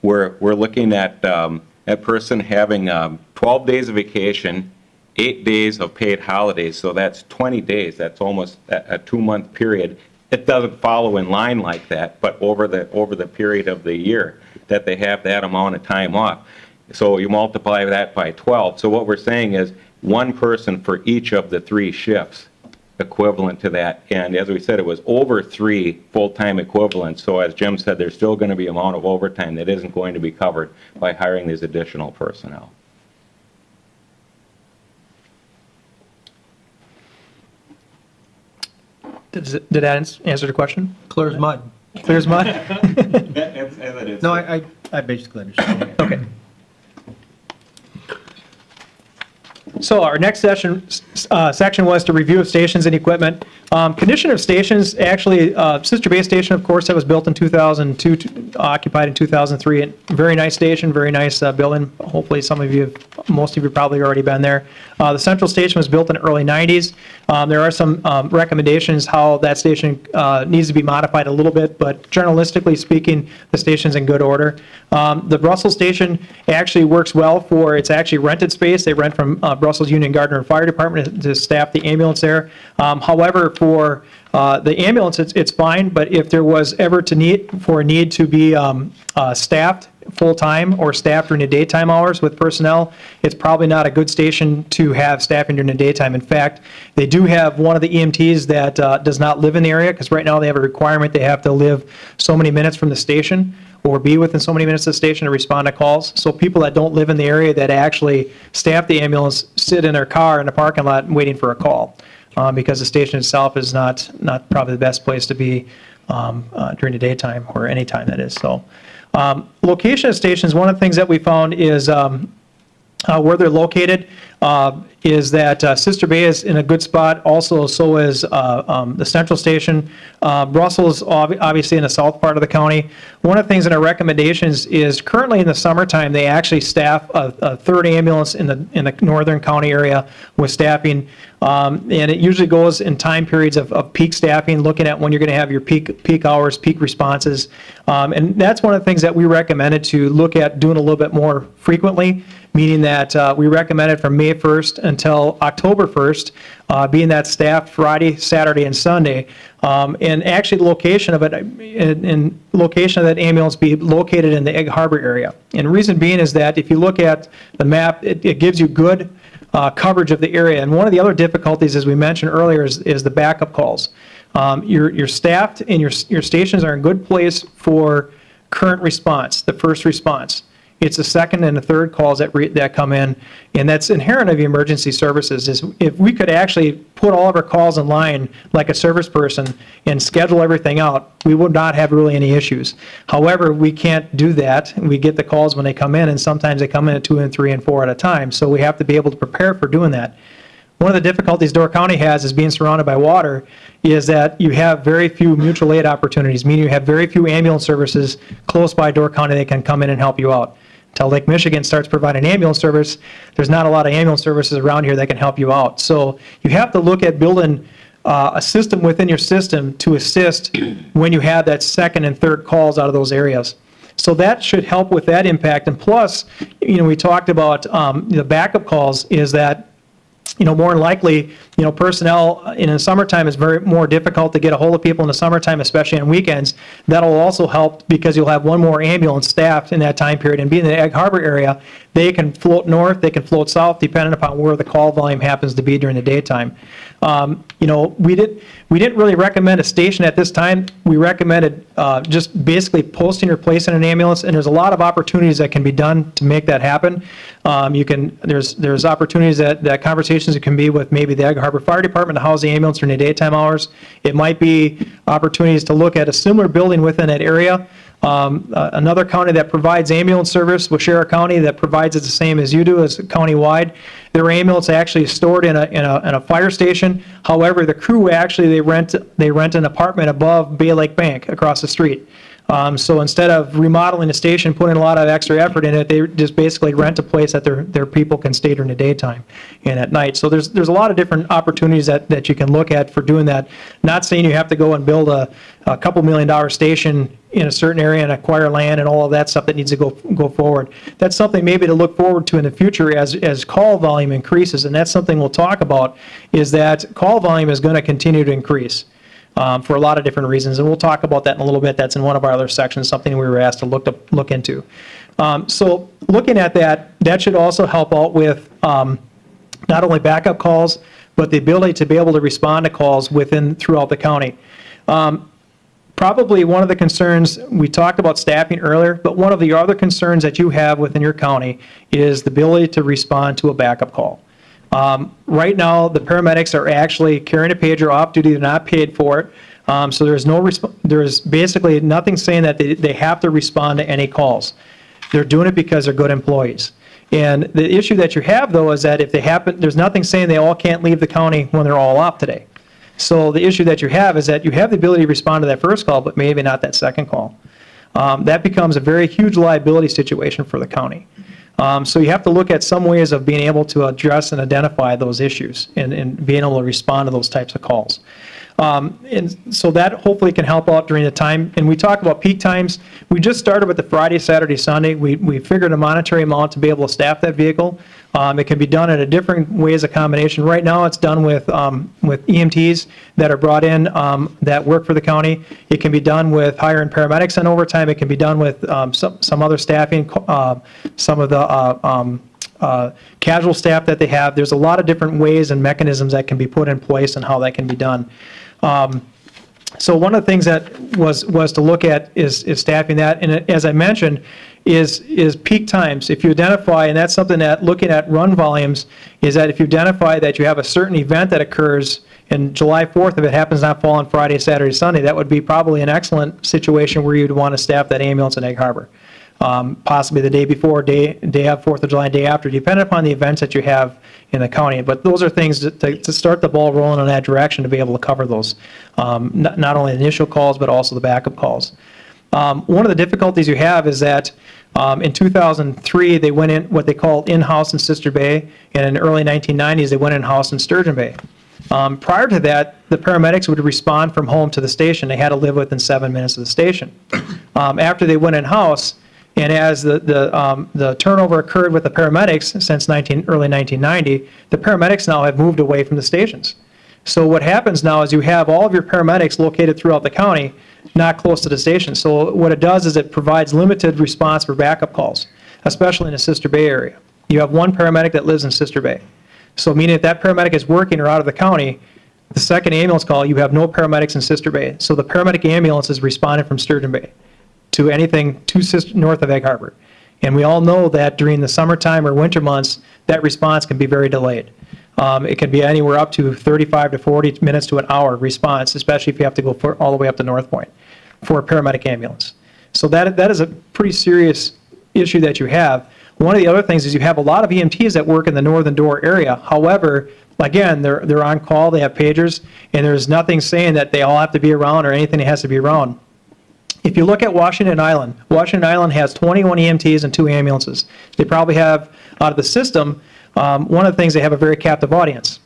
S21: we're looking at that person having 12 days of vacation, 8 days of paid holidays, so that's 20 days. That's almost a 2-month period. It doesn't follow in line like that, but over the period of the year that they have that amount of time off. So you multiply that by 12. So what we're saying is 1 person for each of the 3 shifts, equivalent to that. And as we said, it was over 3 full-time equivalents. So as Jim said, there's still going to be an amount of overtime that isn't going to be covered by hiring these additional personnel.
S20: Did that answer the question?
S6: Clear as mud.
S20: Clear as mud?
S6: No, I basically understand.
S20: Okay. So our next section was to review of stations and equipment. Condition of stations, actually, Sister Bay Station, of course, that was built in 2002, occupied in 2003. Very nice station, very nice building. Hopefully most of you have probably already been there. The central station was built in the early 90s. There are some recommendations how that station needs to be modified a little bit, but generalistically speaking, the station's in good order. The Brussels station actually works well it's actually rented space. They rent from Brussels Union Gardner Fire Department to staff the ambulance there. However, for the ambulance, it's fine, but if there was ever a need to be staffed full-time or staffed during the daytime hours with personnel, it's probably not a good station to have staffing during the daytime. In fact, they do have one of the EMTs that does not live in the area, because right now they have a requirement they have to live so many minutes from the station or be within so many minutes of the station to respond to calls. So people that don't live in the area that actually staff the ambulance sit in their car in the parking lot waiting for a call, because the station itself is not probably the best place to be during the daytime, or any time that is. So location of stations, one of the things that we found is where they're located is that Sister Bay is in a good spot. Also, so is the central station. Brussels, obviously in the south part of the county. One of the things in our recommendations is currently in the summertime, they actually staff a third ambulance in the northern county area with staffing. And it usually goes in time periods of peak staffing, looking at when you're going to have your peak hours, peak responses. And that's one of the things that we recommended to look at doing a little bit more frequently, meaning that we recommended from May 1st until October 1st, being that staffed Friday, Saturday, and Sunday. And actually the location of it, in location of that ambulance be located in the Egg Harbor area. And the reason being is that if you look at the map, it gives you good coverage of the area. And one of the other difficulties, as we mentioned earlier, is the backup calls. You're staffed and your stations are in good place for current response, the first response. It's the second and the third calls that come in, and that's inherent of emergency services. Is if we could actually put all of our calls in line like a service person and schedule everything out, we would not have really any issues. However, we can't do that. We get the calls when they come in, and sometimes they come in at 2 and 3 and 4 at a time, so we have to be able to prepare for doing that. One of the difficulties Door County has is being surrounded by water, is that you have very few mutual aid opportunities, meaning you have very few ambulance services close by Door County that can come in and help you out. Until Lake Michigan starts providing ambulance service, there's not a lot of ambulance services around here that can help you out. So you have to look at building a system within your system to assist when you have that second and third calls out of those areas. So that should help with that impact. And plus, we talked about the backup calls, is that more than likely, personnel in the summertime is very more difficult to get a hold of people in the summertime, especially on weekends. That'll also help because you'll have one more ambulance staffed in that time period. And being in the Egg Harbor area, they can float north, they can float south, depending upon where the call volume happens to be during the daytime. We didn't really recommend a station at this time. We recommended just basically posting or placing an ambulance, and there's a lot of opportunities that can be done to make that happen. There's opportunities that conversations that can be with maybe the Egg Harbor Fire Department to house the ambulance during the daytime hours. It might be opportunities to look at a similar building within that area. Another county that provides ambulance service, Waushara County, that provides it the same as you do, as countywide. Their ambulance actually is stored in a fire station. However, the crew actually they rent an apartment above Bay Lake Bank across the street. So instead of remodeling the station, putting a lot of extra effort in it, they just basically rent a place that their people can stay during the daytime and at night. So there's a lot of different opportunities that you can look at for doing that. Not saying you have to go and build a couple $1 million station in a certain area and acquire land and all of that stuff that needs to go forward. That's something maybe to look forward to in the future as call volume increases, and that's something we'll talk about, is that call volume is going to continue to increase. For a lot of different reasons, and we'll talk about that in a little bit. That's in one of our other sections, something we were asked to look into. So looking at that should also help out with not only backup calls, but the ability to be able to respond to calls throughout the county. Probably one of the concerns, we talked about staffing earlier, but one of the other concerns that you have within your county is the ability to respond to a backup call. Right now, the paramedics are actually carrying a pager off duty, they're not paid for it. So there's basically nothing saying that they have to respond to any calls. They're doing it because they're good employees. And the issue that you have, though, is that if they happen, there's nothing saying they all can't leave the county when they're all off today. So the issue that you have is that you have the ability to respond to that first call, but maybe not that second call. That becomes a very huge liability situation for the county. So you have to look at some ways of being able to address and identify those issues and being able to respond to those types of calls. And so that hopefully can help out during the time. And we talk about peak times. We just started with the Friday, Saturday, Sunday. We figured a monetary amount to be able to staff that vehicle. It can be done in a different ways of combination. Right now, it's done with EMTs that are brought in that work for the county. It can be done with hiring paramedics on overtime. It can be done with some other staffing, some of the casual staff that they have. There's a lot of different ways and mechanisms that can be put in place and how that can be done. So one of the things that was to look at is staffing that, and as I mentioned, is peak times. If you identify, and that's something that looking at run volumes, is that if you identify that you have a certain event that occurs, and July 4th, if it happens not fall on Friday, Saturday, Sunday, that would be probably an excellent situation where you'd want to staff that ambulance in Egg Harbor. Possibly the day before, day of 4th of July, day after, depending upon the events that you have in the county. But those are things to start the ball rolling in that direction to be able to cover those, not only the initial calls, but also the backup calls. One of the difficulties you have is that in 2003, they went in what they called in-house in Sister Bay, and in the early 1990s, they went in-house in Sturgeon Bay. Prior to that, the paramedics would respond from home to the station. They had to live within 7 minutes of the station. After they went in-house, and as the turnover occurred with the paramedics since early 1990, the paramedics now have moved away from the stations. So what happens now is you have all of your paramedics located throughout the county, not close to the station. So what it does is it provides limited response for backup calls, especially in the Sister Bay area. You have one paramedic that lives in Sister Bay. So meaning if that paramedic is working or out of the county, the second ambulance call, you have no paramedics in Sister Bay. So the paramedic ambulance is responding from Sturgeon Bay to anything north of Egg Harbor. And we all know that during the summertime or winter months, that response can be very delayed. It can be anywhere up to 35 to 40 minutes to an hour response, especially if you have to go all the way up to North Point for a paramedic ambulance. So that is a pretty serious issue that you have. One of the other things is you have a lot of EMTs that work in the Northern Door area. However, again, they're on call, they have pagers, and there's nothing saying that they all have to be around or anything that has to be around. If you look at Washington Island has 21 EMTs and 2 ambulances. They probably have, out of the system, one of the things, they have a very captive audience.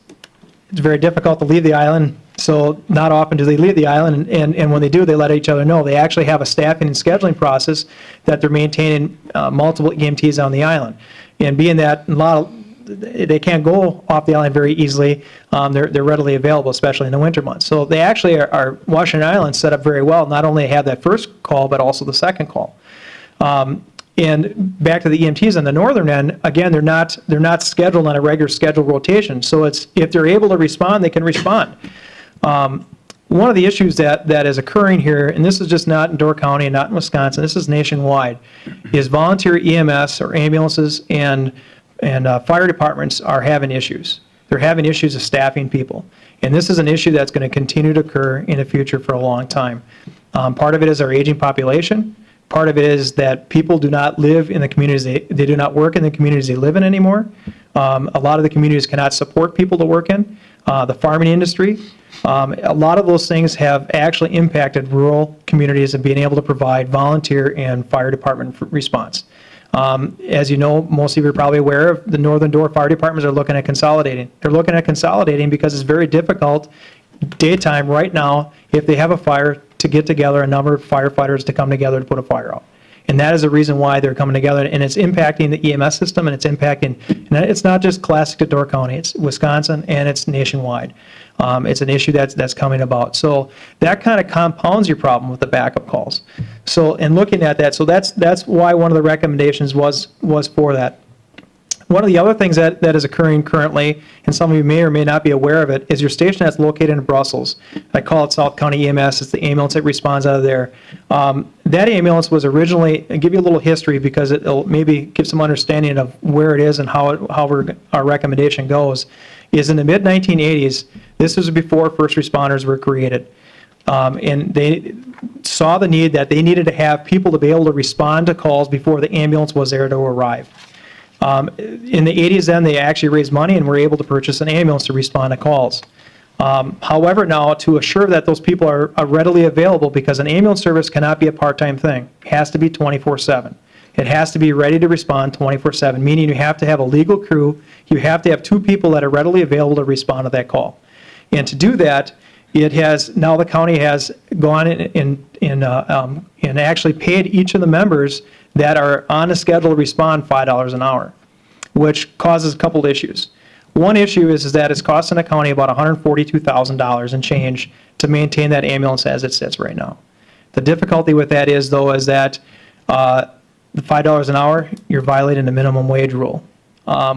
S20: It's very difficult to leave the island, so not often do they leave the island, and when they do, they let each other know. They actually have a staffing and scheduling process that they're maintaining multiple EMTs on the island. And being that they can't go off the island very easily, they're readily available, especially in the winter months. So they actually are Washington Island set up very well. Not only have that first call, but also the second call. And back to the EMTs on the northern end, again, they're not scheduled on a regular scheduled rotation. So it's, if they're able to respond, they can respond. One of the issues that is occurring here, and this is just not in Door County and not in Wisconsin, this is nationwide, is volunteer EMS or ambulances and fire departments are having issues. They're having issues of staffing people. And this is an issue that's going to continue to occur in the future for a long time. Part of it is our aging population. Part of it is that people do not live in the communities, they do not work in the communities they live in anymore. A lot of the communities cannot support people to work in. The farming industry, a lot of those things have actually impacted rural communities and being able to provide volunteer and fire department response. As you know, most of you are probably aware of the Northern Door Fire Departments are looking at consolidating. They're looking at consolidating because it's very difficult daytime right now, if they have a fire, to get together a number of firefighters to come together to put a fire out. And that is the reason why they're coming together, and it's impacting the EMS system, and it's impacting, and it's not just classic to Door County, it's Wisconsin, and it's nationwide. It's an issue that's coming about. So that kind of compounds your problem with the backup calls. So in looking at that, so that's why one of the recommendations was for that. One of the other things that is occurring currently, and some of you may or may not be aware of it, is your station that's located in Brussels. I call it South County EMS. It's the ambulance that responds out of there. That ambulance was originally, I'll give you a little history because it'll maybe give some understanding of where it is and how our recommendation goes, is in the mid-1980s, this was before first responders were created. And they saw the need that they needed to have people to be able to respond to calls before the ambulance was there to arrive. In the 80s then, they actually raised money and were able to purchase an ambulance to respond to calls. However, now to assure that those people are readily available, because an ambulance service cannot be a part-time thing, it has to be 24/7. It has to be ready to respond 24/7, meaning you have to have a legal crew, you have to have 2 people that are readily available to respond to that call. And to do that, now the county has gone and actually paid each of the members that are on a schedule to respond $5 an hour, which causes a couple of issues. One issue is that it's costing the county about $142,000 and change to maintain that ambulance as it sits right now. The difficulty with that is, though, is that the $5 an hour, you're violating the minimum wage rule.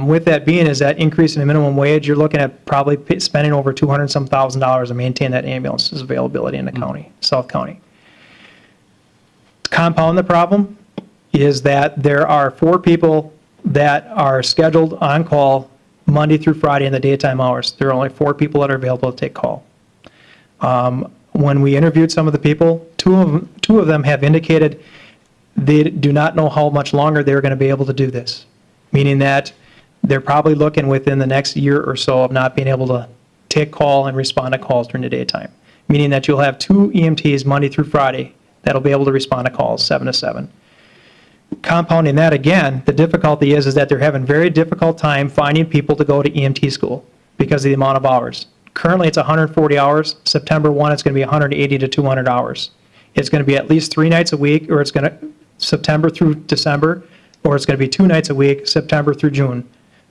S20: With that being, is that increase in the minimum wage, you're looking at probably spending over $200-some thousand to maintain that ambulance's availability in the county, South County. To compound the problem is that there are 4 people that are scheduled on call Monday through Friday in the daytime hours. There are only 4 people that are available to take call. When we interviewed some of the people, two of them have indicated they do not know how much longer they're going to be able to do this, meaning that they're probably looking within the next year or so of not being able to take call and respond to calls during the daytime, meaning that you'll have 2 EMTs Monday through Friday that'll be able to respond to calls 7 to 7. Compounding that again, the difficulty is that they're having very difficult time finding people to go to EMT school because of the amount of hours. Currently it's 140 hours. September 1 it's going to be 180 to 200 hours. It's going to be at least 3 nights a week, or it's going to September through December, or it's going to be 2 nights a week, September through June,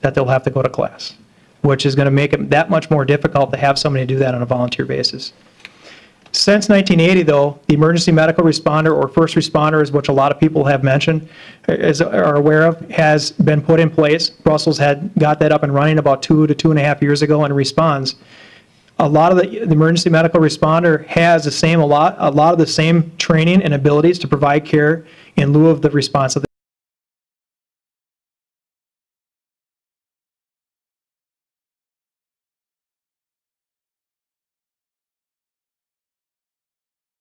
S20: that they'll have to go to class, which is going to make it that much more difficult to have somebody do that on a volunteer basis. Since 1980, though, the emergency medical responder or first responder, which a lot of people have mentioned, are aware of, has been put in place. Brussels had got that up and running about 2 to 2.5 years ago and responds. A lot of the emergency medical responder has a lot of the same training and abilities to provide care in lieu of the response of the